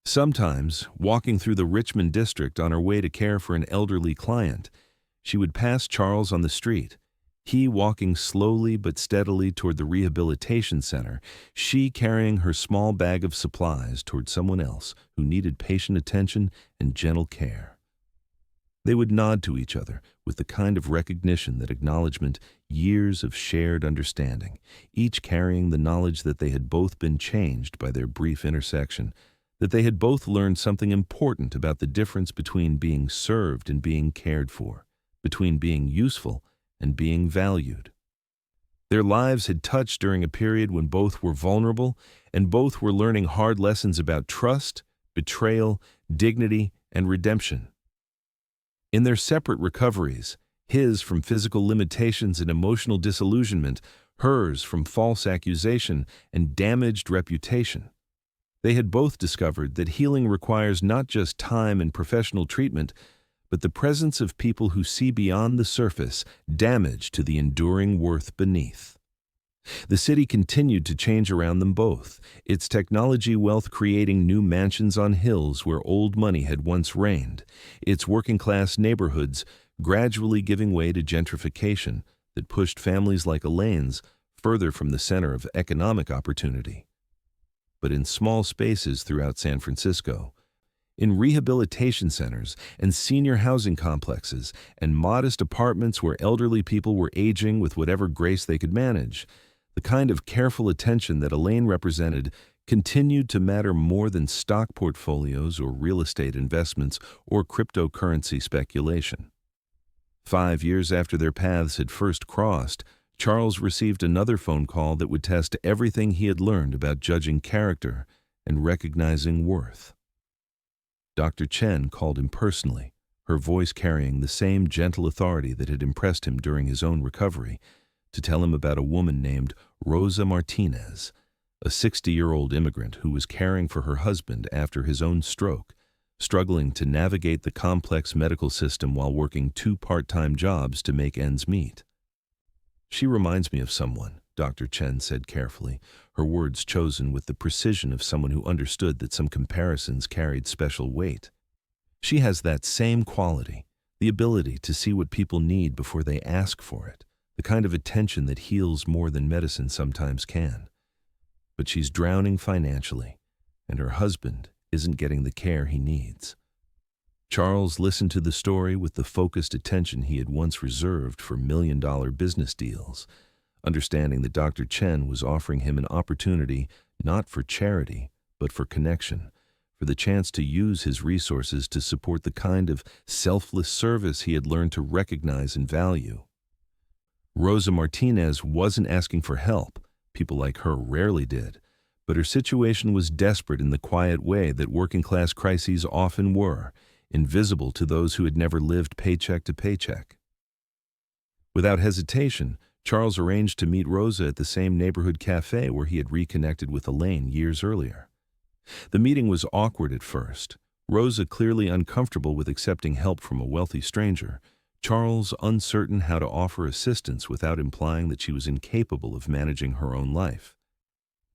Sometimes, walking through the Richmond district on her way to care for an elderly client, she would pass Charles on the street, he walking slowly but steadily toward the rehabilitation center, she carrying her small bag of supplies toward someone else who needed patient attention and gentle care. They would nod to each other with the kind of recognition that acknowledged years of shared understanding, each carrying the knowledge that they had both been changed by their brief intersection, that they had both learned something important about the difference between being served and being cared for, between being useful and being valued. Their lives had touched during a period when both were vulnerable and both were learning hard lessons about trust, betrayal, dignity, and redemption. In their separate recoveries, his from physical limitations and emotional disillusionment, hers from false accusation and damaged reputation, they had both discovered that healing requires not just time and professional treatment, but the presence of people who see beyond the surface, damage to the enduring worth beneath. The city continued to change around them both, its technology wealth creating new mansions on hills where old money had once reigned, its working-class neighborhoods gradually giving way to gentrification that pushed families like Elaine's further from the center of economic opportunity. But in small spaces throughout San Francisco, in rehabilitation centers and senior housing complexes and modest apartments where elderly people were aging with whatever grace they could manage, the kind of careful attention that Elaine represented continued to matter more than stock portfolios or real estate investments or cryptocurrency speculation. 5 years after their paths had first crossed, Charles received another phone call that would test everything he had learned about judging character and recognizing worth. Dr. Chen called him personally, her voice carrying the same gentle authority that had impressed him during his own recovery, to tell him about a woman named Rosa Martinez, a 60-year-old immigrant who was caring for her husband after his own stroke, struggling to navigate the complex medical system while working 2 part-time jobs to make ends meet. "She reminds me of someone," Dr. Chen said carefully, her words chosen with the precision of someone who understood that some comparisons carried special weight. "She has that same quality, the ability to see what people need before they ask for it, the kind of attention that heals more than medicine sometimes can. But she's drowning financially, and her husband isn't getting the care he needs." Charles listened to the story with the focused attention he had once reserved for million-dollar business deals, understanding that Dr. Chen was offering him an opportunity not for charity, but for connection, for the chance to use his resources to support the kind of selfless service he had learned to recognize and value. Rosa Martinez wasn't asking for help, people like her rarely did, but her situation was desperate in the quiet way that working-class crises often were, invisible to those who had never lived paycheck to paycheck. Without hesitation, Charles arranged to meet Rosa at the same neighborhood cafe where he had reconnected with Elaine years earlier. The meeting was awkward at first, Rosa clearly uncomfortable with accepting help from a wealthy stranger, Charles uncertain how to offer assistance without implying that she was incapable of managing her own life.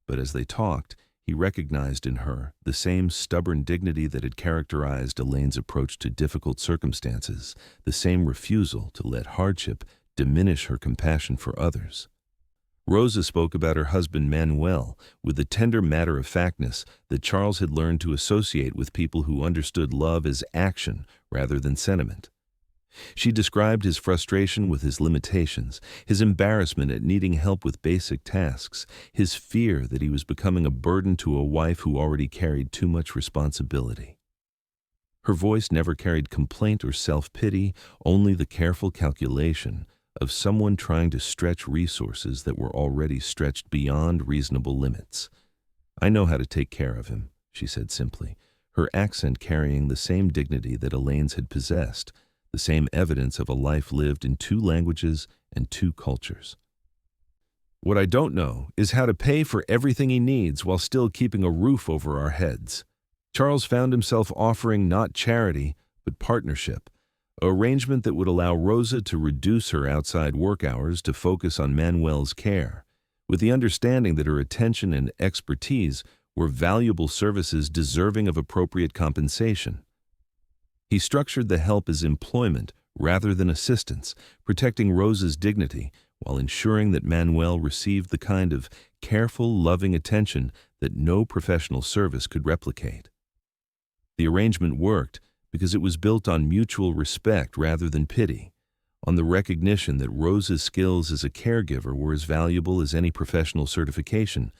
But as they talked, He recognized in her the same stubborn dignity that had characterized Elaine's approach to difficult circumstances, the same refusal to let hardship diminish her compassion for others. Rosa spoke about her husband Manuel with the tender matter-of-factness that Charles had learned to associate with people who understood love as action rather than sentiment. She described his frustration with his limitations, his embarrassment at needing help with basic tasks, his fear that he was becoming a burden to a wife who already carried too much responsibility. Her voice never carried complaint or self-pity, only the careful calculation of someone trying to stretch resources that were already stretched beyond reasonable limits. "I know how to take care of him," she said simply, her accent carrying the same dignity that Elaine's had possessed, the same evidence of a life lived in 2 languages and 2 cultures. "What I don't know is how to pay for everything he needs while still keeping a roof over our heads." Charles found himself offering not charity, but partnership, an arrangement that would allow Rosa to reduce her outside work hours to focus on Manuel's care, with the understanding that her attention and expertise were valuable services deserving of appropriate compensation. He structured the help as employment rather than assistance, protecting Rosa's dignity while ensuring that Manuel received the kind of careful, loving attention that no professional service could replicate. The arrangement worked because it was built on mutual respect rather than pity, on the recognition that Rosa's skills as a caregiver were as valuable as any professional certification,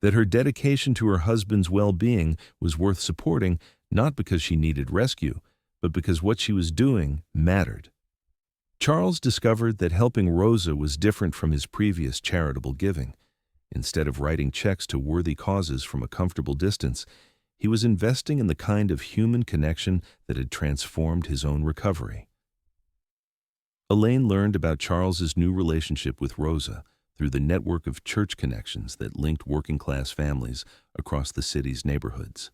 that her dedication to her husband's well-being was worth supporting not because she needed rescue, but because what she was doing mattered. Charles discovered that helping Rosa was different from his previous charitable giving. Instead of writing checks to worthy causes from a comfortable distance, he was investing in the kind of human connection that had transformed his own recovery. Elaine learned about Charles's new relationship with Rosa through the network of church connections that linked working-class families across the city's neighborhoods.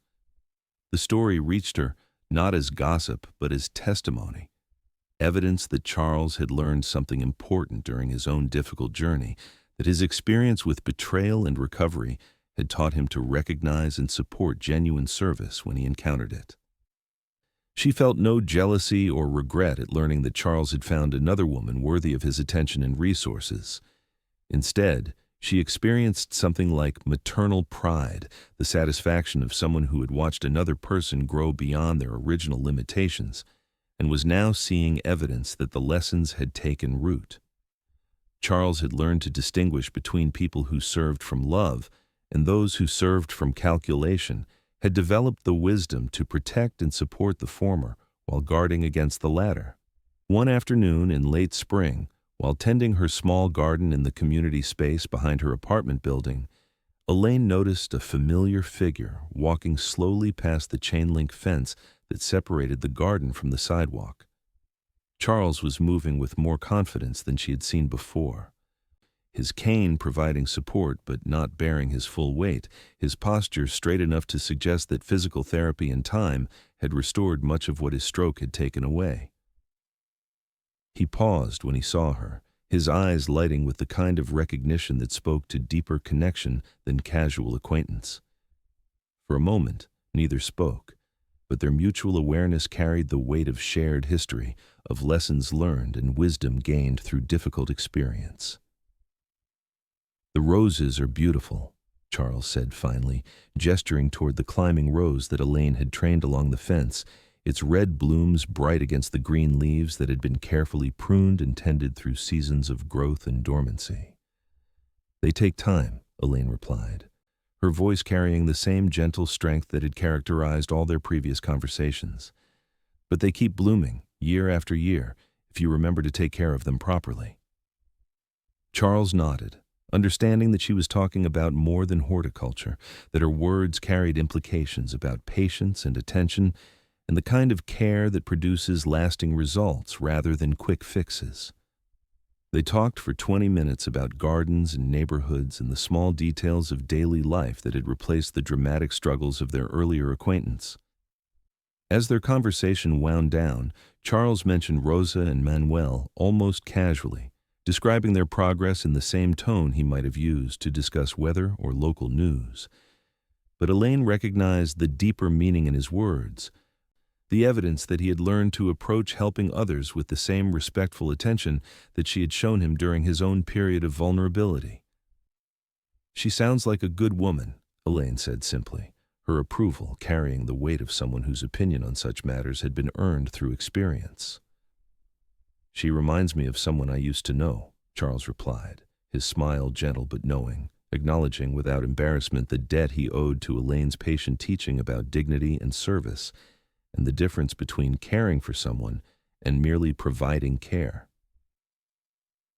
The story reached her not as gossip, but as testimony, evidence that Charles had learned something important during his own difficult journey, that his experience with betrayal and recovery had taught him to recognize and support genuine service when he encountered it. She felt no jealousy or regret at learning that Charles had found another woman worthy of his attention and resources. Instead, she experienced something like maternal pride, the satisfaction of someone who had watched another person grow beyond their original limitations and was now seeing evidence that the lessons had taken root. Charles had learned to distinguish between people who served from love and those who served from calculation, had developed the wisdom to protect and support the former while guarding against the latter. One afternoon in late spring, while tending her small garden in the community space behind her apartment building, Elaine noticed a familiar figure walking slowly past the chain-link fence that separated the garden from the sidewalk. Charles was moving with more confidence than she had seen before. His cane providing support but not bearing his full weight, his posture straight enough to suggest that physical therapy and time had restored much of what his stroke had taken away. He paused when he saw her, his eyes lighting with the kind of recognition that spoke to deeper connection than casual acquaintance. For a moment, neither spoke, but their mutual awareness carried the weight of shared history, of lessons learned and wisdom gained through difficult experience. "The roses are beautiful," Charles said finally, gesturing toward the climbing rose that Elaine had trained along the fence, its red blooms bright against the green leaves that had been carefully pruned and tended through seasons of growth and dormancy. "They take time," Elaine replied, her voice carrying the same gentle strength that had characterized all their previous conversations. "But they keep blooming, year after year, if you remember to take care of them properly." Charles nodded, understanding that she was talking about more than horticulture, that her words carried implications about patience and attention, and the kind of care that produces lasting results rather than quick fixes. They talked for 20 minutes about gardens and neighborhoods and the small details of daily life that had replaced the dramatic struggles of their earlier acquaintance. As their conversation wound down, Charles mentioned Rosa and Manuel almost casually, describing their progress in the same tone he might have used to discuss weather or local news. but Elaine recognized the deeper meaning in his words, the evidence that he had learned to approach helping others with the same respectful attention that she had shown him during his own period of vulnerability. "She sounds like a good woman," Elaine said simply, her approval carrying the weight of someone whose opinion on such matters had been earned through experience. "She reminds me of someone I used to know," Charles replied, his smile gentle but knowing, acknowledging without embarrassment the debt he owed to Elaine's patient teaching about dignity and service, and the difference between caring for someone and merely providing care.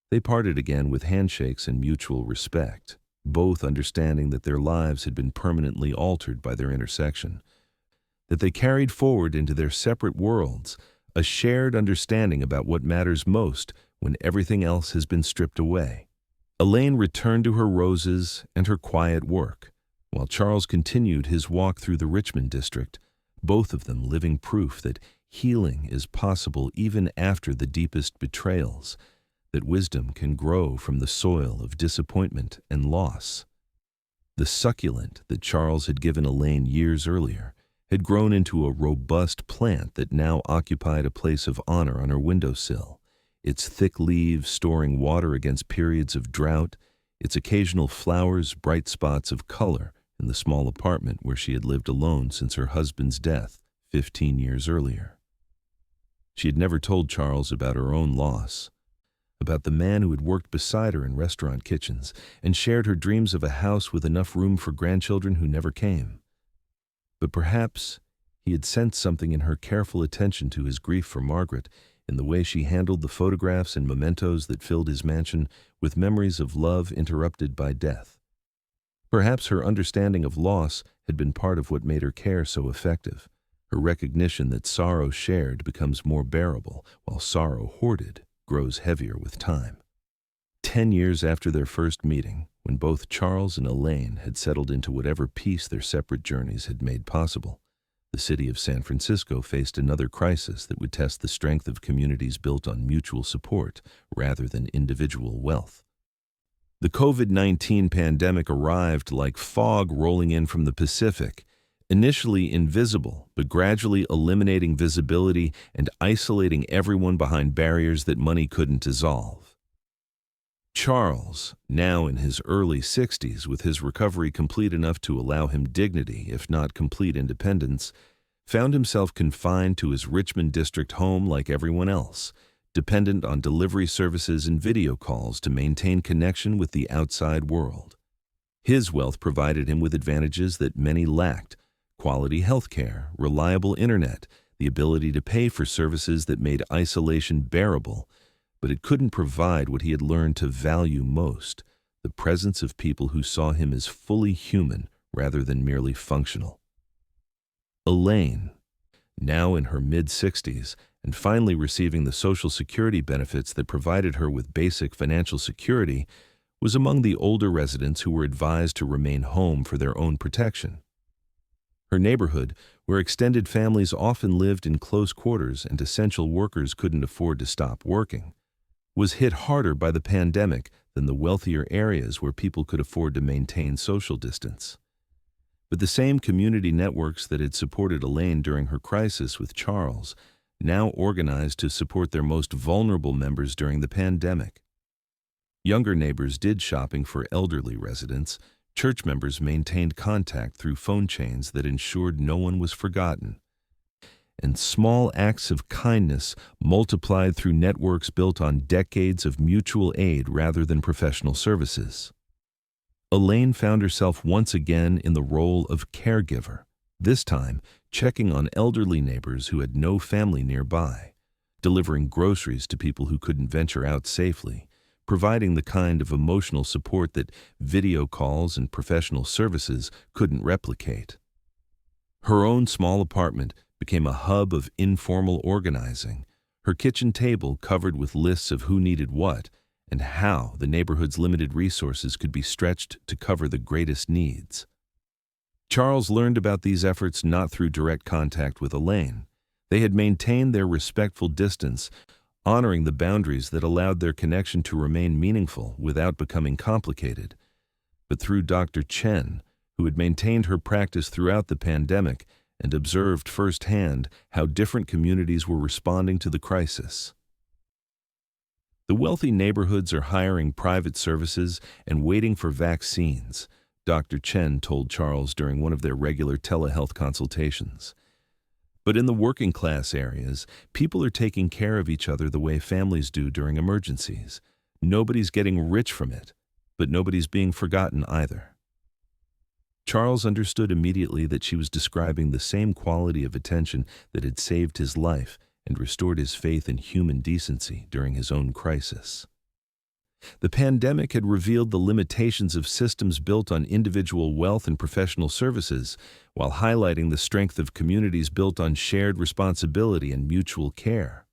They parted again with handshakes and mutual respect, both understanding that their lives had been permanently altered by their intersection, that they carried forward into their separate worlds a shared understanding about what matters most when everything else has been stripped away. Elaine returned to her roses and her quiet work, while Charles continued his walk through the Richmond district, both of them living proof that healing is possible even after the deepest betrayals, that wisdom can grow from the soil of disappointment and loss. The succulent that Charles had given Elaine years earlier had grown into a robust plant that now occupied a place of honor on her windowsill, its thick leaves storing water against periods of drought, its occasional flowers bright spots of color in the small apartment where she had lived alone since her husband's death 15 years earlier. She had never told Charles about her own loss, about the man who had worked beside her in restaurant kitchens and shared her dreams of a house with enough room for grandchildren who never came. But perhaps he had sensed something in her careful attention to his grief for Margaret, in the way she handled the photographs and mementos that filled his mansion with memories of love interrupted by death. Perhaps her understanding of loss had been part of what made her care so effective, her recognition that sorrow shared becomes more bearable, while sorrow hoarded grows heavier with time. 10 years after their first meeting, when both Charles and Elaine had settled into whatever peace their separate journeys had made possible, the city of San Francisco faced another crisis that would test the strength of communities built on mutual support rather than individual wealth. The COVID-19 pandemic arrived like fog rolling in from the Pacific, initially invisible, but gradually eliminating visibility and isolating everyone behind barriers that money couldn't dissolve. Charles, now in his early 60s, with his recovery complete enough to allow him dignity, if not complete independence, found himself confined to his Richmond district home like everyone else, dependent on delivery services and video calls to maintain connection with the outside world. His wealth provided him with advantages that many lacked: quality health care, reliable internet, the ability to pay for services that made isolation bearable, but it couldn't provide what he had learned to value most: the presence of people who saw him as fully human rather than merely functional. Elaine, now in her mid-60s and finally receiving the Social Security benefits that provided her with basic financial security, was among the older residents who were advised to remain home for their own protection. Her neighborhood, where extended families often lived in close quarters and essential workers couldn't afford to stop working, was hit harder by the pandemic than the wealthier areas where people could afford to maintain social distance. But the same community networks that had supported Elaine during her crisis with Charles now organized to support their most vulnerable members during the pandemic. Younger neighbors did shopping for elderly residents. Church members maintained contact through phone chains that ensured no one was forgotten. And small acts of kindness multiplied through networks built on decades of mutual aid rather than professional services. Elaine found herself once again in the role of caregiver, this time checking on elderly neighbors who had no family nearby, delivering groceries to people who couldn't venture out safely, providing the kind of emotional support that video calls and professional services couldn't replicate. Her own small apartment became a hub of informal organizing, her kitchen table covered with lists of who needed what and how the neighborhood's limited resources could be stretched to cover the greatest needs. Charles learned about these efforts not through direct contact with Elaine. They had maintained their respectful distance, honoring the boundaries that allowed their connection to remain meaningful without becoming complicated, but through Dr. Chen, who had maintained her practice throughout the pandemic and observed firsthand how different communities were responding to the crisis. The wealthy neighborhoods are hiring private services and waiting for vaccines, Dr. Chen told Charles during one of their regular telehealth consultations. But in the working class areas, people are taking care of each other the way families do during emergencies. Nobody's getting rich from it, but nobody's being forgotten either. Charles understood immediately that she was describing the same quality of attention that had saved his life and restored his faith in human decency during his own crisis. The pandemic had revealed the limitations of systems built on individual wealth and professional services, while highlighting the strength of communities built on shared responsibility and mutual care.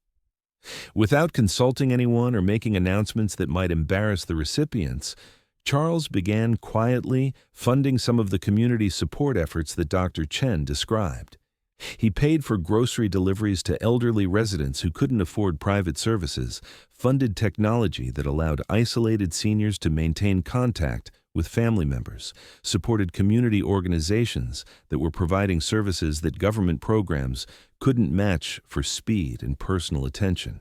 Without consulting anyone or making announcements that might embarrass the recipients, Charles began quietly funding some of the community support efforts that Dr. Chen described. He paid for grocery deliveries to elderly residents who couldn't afford private services, funded technology that allowed isolated seniors to maintain contact with family members, supported community organizations that were providing services that government programs couldn't match for speed and personal attention.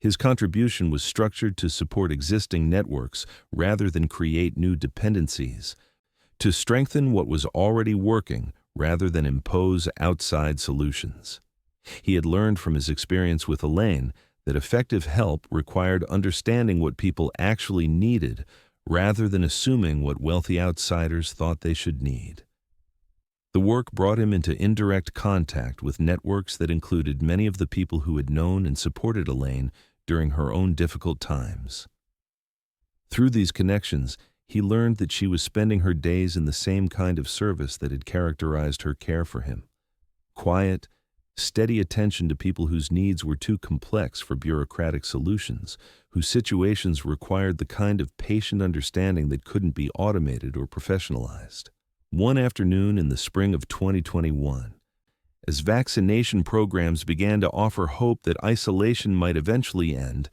His contribution was structured to support existing networks rather than create new dependencies, to strengthen what was already working rather than impose outside solutions. He had learned from his experience with Elaine that effective help required understanding what people actually needed rather than assuming what wealthy outsiders thought they should need. The work brought him into indirect contact with networks that included many of the people who had known and supported Elaine during her own difficult times. Through these connections, he learned that she was spending her days in the same kind of service that had characterized her care for him. Quiet, steady attention to people whose needs were too complex for bureaucratic solutions, whose situations required the kind of patient understanding that couldn't be automated or professionalized. One afternoon in the spring of 2021, as vaccination programs began to offer hope that isolation might eventually end,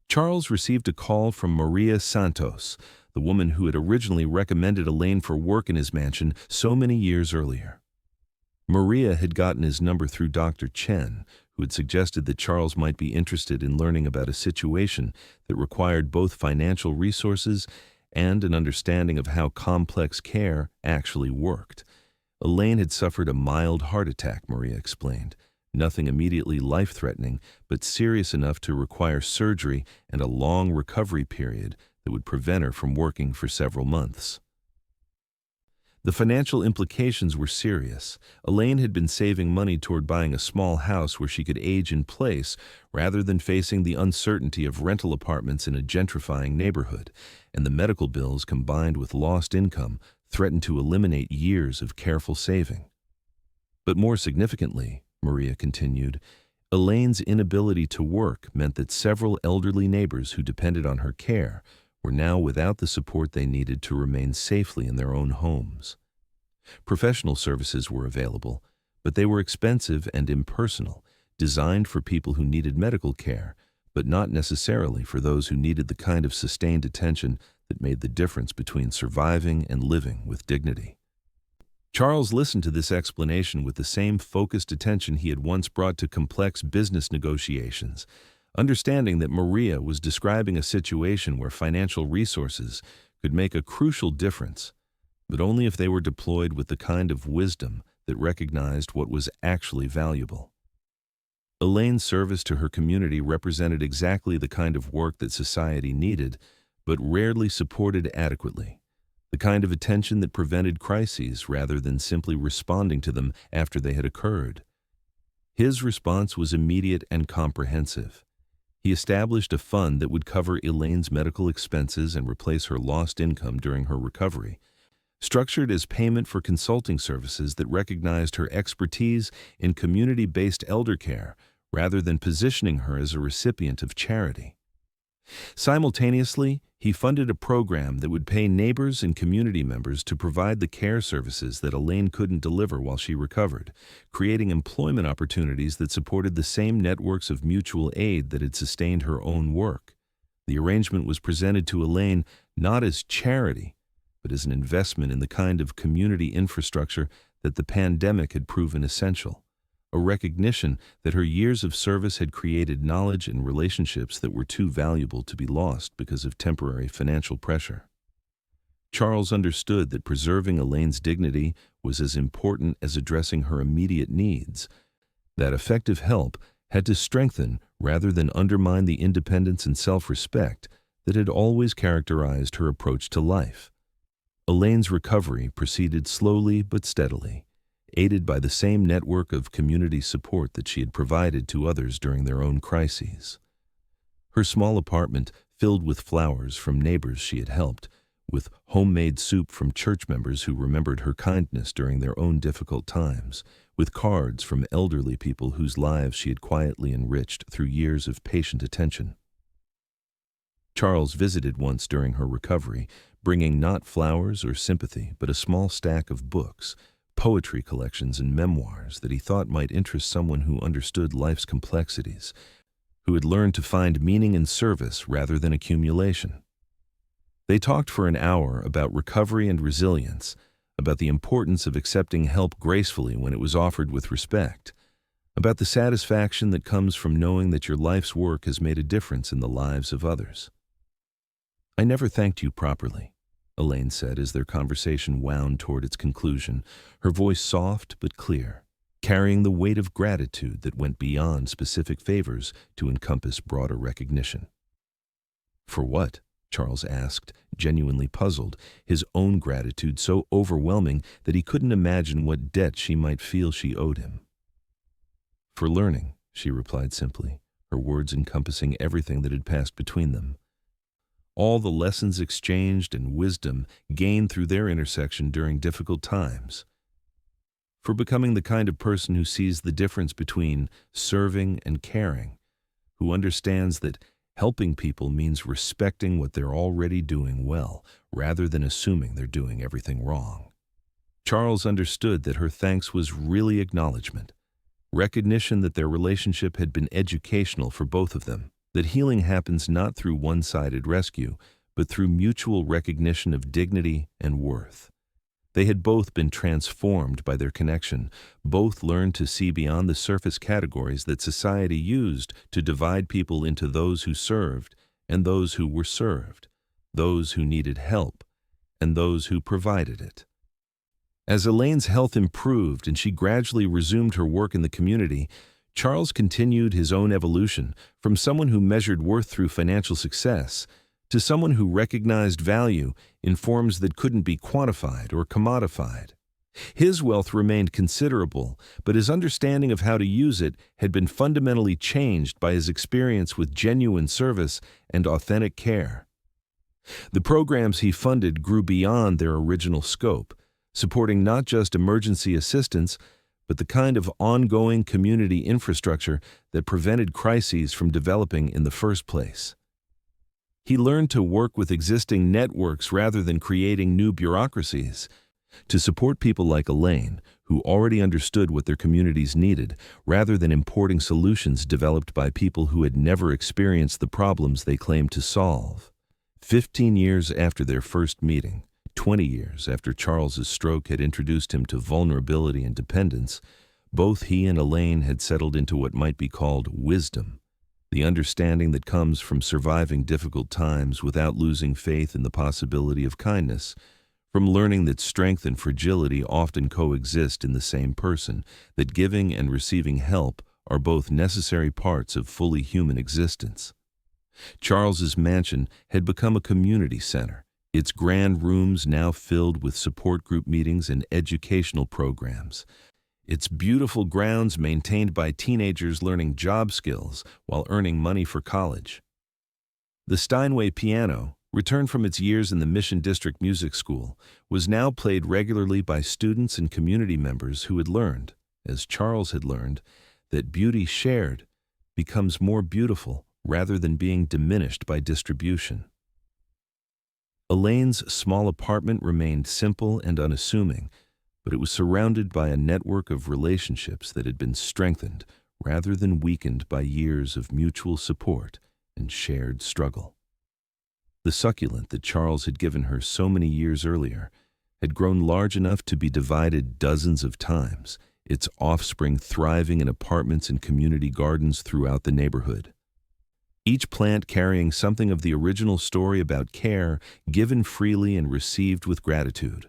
Charles received a call from Maria Santos, the woman who had originally recommended Elaine for work in his mansion so many years earlier. Maria had gotten his number through Dr. Chen, who had suggested that Charles might be interested in learning about a situation that required both financial resources and an understanding of how complex care actually worked. Elaine had suffered a mild heart attack, Maria explained. Nothing immediately life-threatening, but serious enough to require surgery and a long recovery period that would prevent her from working for several months. The financial implications were serious. Elaine had been saving money toward buying a small house where she could age in place rather than facing the uncertainty of rental apartments in a gentrifying neighborhood, and the medical bills combined with lost income threatened to eliminate years of careful saving. But more significantly, Maria continued, Elaine's inability to work meant that several elderly neighbors who depended on her care were now without the support they needed to remain safely in their own homes. Professional services were available, but they were expensive and impersonal, designed for people who needed medical care, but not necessarily for those who needed the kind of sustained attention that made the difference between surviving and living with dignity. Charles listened to this explanation with the same focused attention he had once brought to complex business negotiations, understanding that Maria was describing a situation where financial resources could make a crucial difference, but only if they were deployed with the kind of wisdom that recognized what was actually valuable. Elaine's service to her community represented exactly the kind of work that society needed, but rarely supported adequately, the kind of attention that prevented crises rather than simply responding to them after they had occurred. His response was immediate and comprehensive. He established a fund that would cover Elaine's medical expenses and replace her lost income during her recovery, structured as payment for consulting services that recognized her expertise in community-based elder care rather than positioning her as a recipient of charity. Simultaneously, he funded a program that would pay neighbors and community members to provide the care services that Elaine couldn't deliver while she recovered, creating employment opportunities that supported the same networks of mutual aid that had sustained her own work. The arrangement was presented to Elaine not as charity, but as an investment in the kind of community infrastructure that the pandemic had proven essential, a recognition that her years of service had created knowledge and relationships that were too valuable to be lost because of temporary financial pressure. Charles understood that preserving Elaine's dignity was as important as addressing her immediate needs, that effective help had to strengthen rather than undermine the independence and self-respect that had always characterized her approach to life. Elaine's recovery proceeded slowly but steadily, aided by the same network of community support that she had provided to others during their own crises. Her small apartment, filled with flowers from neighbors she had helped, with homemade soup from church members who remembered her kindness during their own difficult times, with cards from elderly people whose lives she had quietly enriched through years of patient attention. Charles visited once during her recovery, bringing not flowers or sympathy, but a small stack of books, poetry collections and memoirs that he thought might interest someone who understood life's complexities, who had learned to find meaning in service rather than accumulation. They talked for an hour about recovery and resilience, about the importance of accepting help gracefully when it was offered with respect, about the satisfaction that comes from knowing that your life's work has made a difference in the lives of others. "I never thanked you properly," Elaine said as their conversation wound toward its conclusion, her voice soft but clear, carrying the weight of gratitude that went beyond specific favors to encompass broader recognition. "For what?" Charles asked, genuinely puzzled, his own gratitude so overwhelming that he couldn't imagine what debt she might feel she owed him. "For learning," she replied simply, her words encompassing everything that had passed between them. All the lessons exchanged and wisdom gained through their intersection during difficult times. For becoming the kind of person who sees the difference between serving and caring, who understands that helping people means respecting what they're already doing well, rather than assuming they're doing everything wrong. Charles understood that her thanks was really acknowledgement, recognition that their relationship had been educational for both of them, that healing happens not through one-sided rescue, but through mutual recognition of dignity and worth. They had both been transformed by their connection, both learned to see beyond the surface categories that society used to divide people into those who served and those who were served, those who needed help and those who provided it. As Elaine's health improved and she gradually resumed her work in the community, Charles continued his own evolution from someone who measured worth through financial success to someone who recognized value in forms that couldn't be quantified or commodified. His wealth remained considerable, but his understanding of how to use it had been fundamentally changed by his experience with genuine service and authentic care. The programs he funded grew beyond their original scope, supporting not just emergency assistance, but the kind of ongoing community infrastructure that prevented crises from developing in the first place. He learned to work with existing networks rather than creating new bureaucracies, to support people like Elaine, who already understood what their communities needed, rather than importing solutions developed by people who had never experienced the problems they claimed to solve. 15 years after their first meeting, 20 years after Charles's stroke had introduced him to vulnerability and dependence, both he and Elaine had settled into what might be called wisdom, the understanding that comes from surviving difficult times without losing faith in the possibility of kindness, from learning that strength and fragility often coexist in the same person, that giving and receiving help are both necessary parts of fully human existence. Charles's mansion had become a community center, its grand rooms now filled with support group meetings and educational programs, its beautiful grounds maintained by teenagers learning job skills while earning money for college. The Steinway piano, returned from its years in the Mission District Music School, was now played regularly by students and community members who had learned, as Charles had learned, that beauty shared becomes more beautiful rather than being diminished by distribution. Elaine's small apartment remained simple and unassuming, but it was surrounded by a network of relationships that had been strengthened rather than weakened by years of mutual support and shared struggle. The succulent that Charles had given her so many years earlier had grown large enough to be divided dozens of times, its offspring thriving in apartments and community gardens throughout the neighborhood. Each plant carrying something of the original story about care given freely and received with gratitude.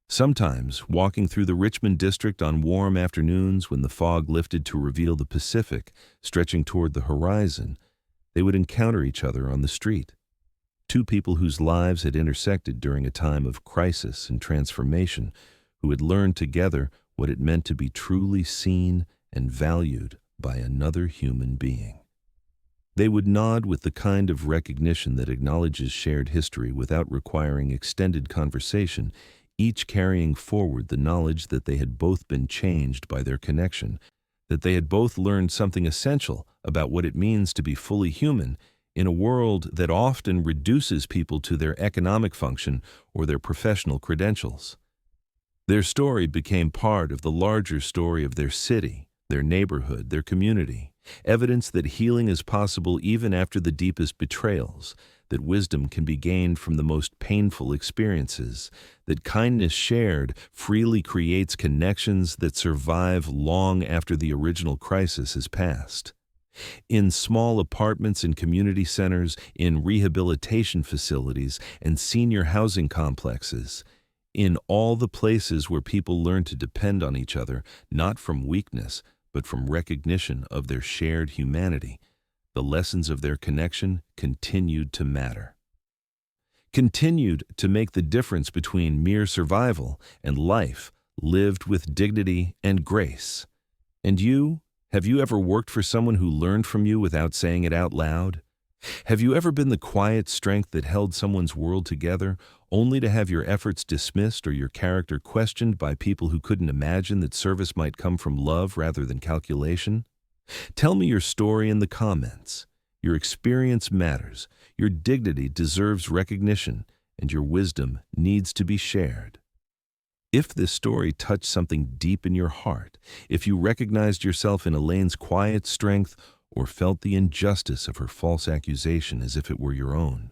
Sometimes, walking through the Richmond district on warm afternoons when the fog lifted to reveal the Pacific stretching toward the horizon, they would encounter each other on the street. Two people whose lives had intersected during a time of crisis and transformation, who had learned together what it meant to be truly seen and valued by another human being. They would nod with the kind of recognition that acknowledges shared history without requiring extended conversation, each carrying forward the knowledge that they had both been changed by their connection, that they had both learned something essential about what it means to be fully human in a world that often reduces people to their economic function or their professional credentials. Their story became part of the larger story of their city, their neighborhood, their community, evidence that healing is possible even after the deepest betrayals, that wisdom can be gained from the most painful experiences, that kindness shared freely creates connections that survive long after the original crisis has passed. In small apartments and community centers, in rehabilitation facilities and senior housing complexes, in all the places where people learn to depend on each other, not from weakness, but from recognition of their shared humanity, the lessons of their connection continued to matter. Continued to make the difference between mere survival and life lived with dignity and grace. And you? Have you ever worked for someone who learned from you without saying it out loud? Have you ever been the quiet strength that held someone's world together, only to have your efforts dismissed or your character questioned by people who couldn't imagine that service might come from love rather than calculation? Tell me your story in the comments. Your experience matters, your dignity deserves recognition, and your wisdom needs to be shared. If this story touched something deep in your heart, if you recognized yourself in Elaine's quiet strength or felt the injustice of her false accusation as if it were your own,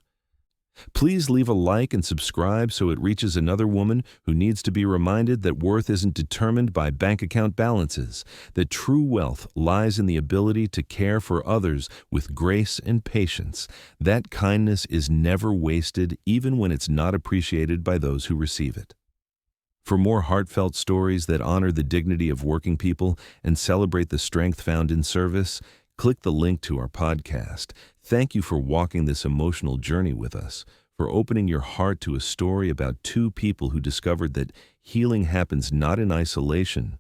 please leave a like and subscribe so it reaches another woman who needs to be reminded that worth isn't determined by bank account balances, that true wealth lies in the ability to care for others with grace and patience, that kindness is never wasted even when it's not appreciated by those who receive it. For more heartfelt stories that honor the dignity of working people and celebrate the strength found in service, click the link to our podcast. Thank you for walking this emotional journey with us, for opening your heart to a story about two people who discovered that healing happens not in isolation,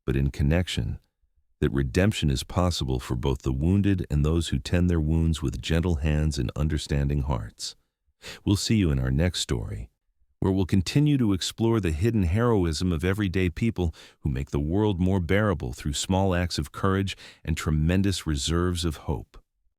but in connection, that redemption is possible for both the wounded and those who tend their wounds with gentle hands and understanding hearts. We'll see you in our next story, where we'll continue to explore the hidden heroism of everyday people who make the world more bearable through small acts of courage and tremendous reserves of hope.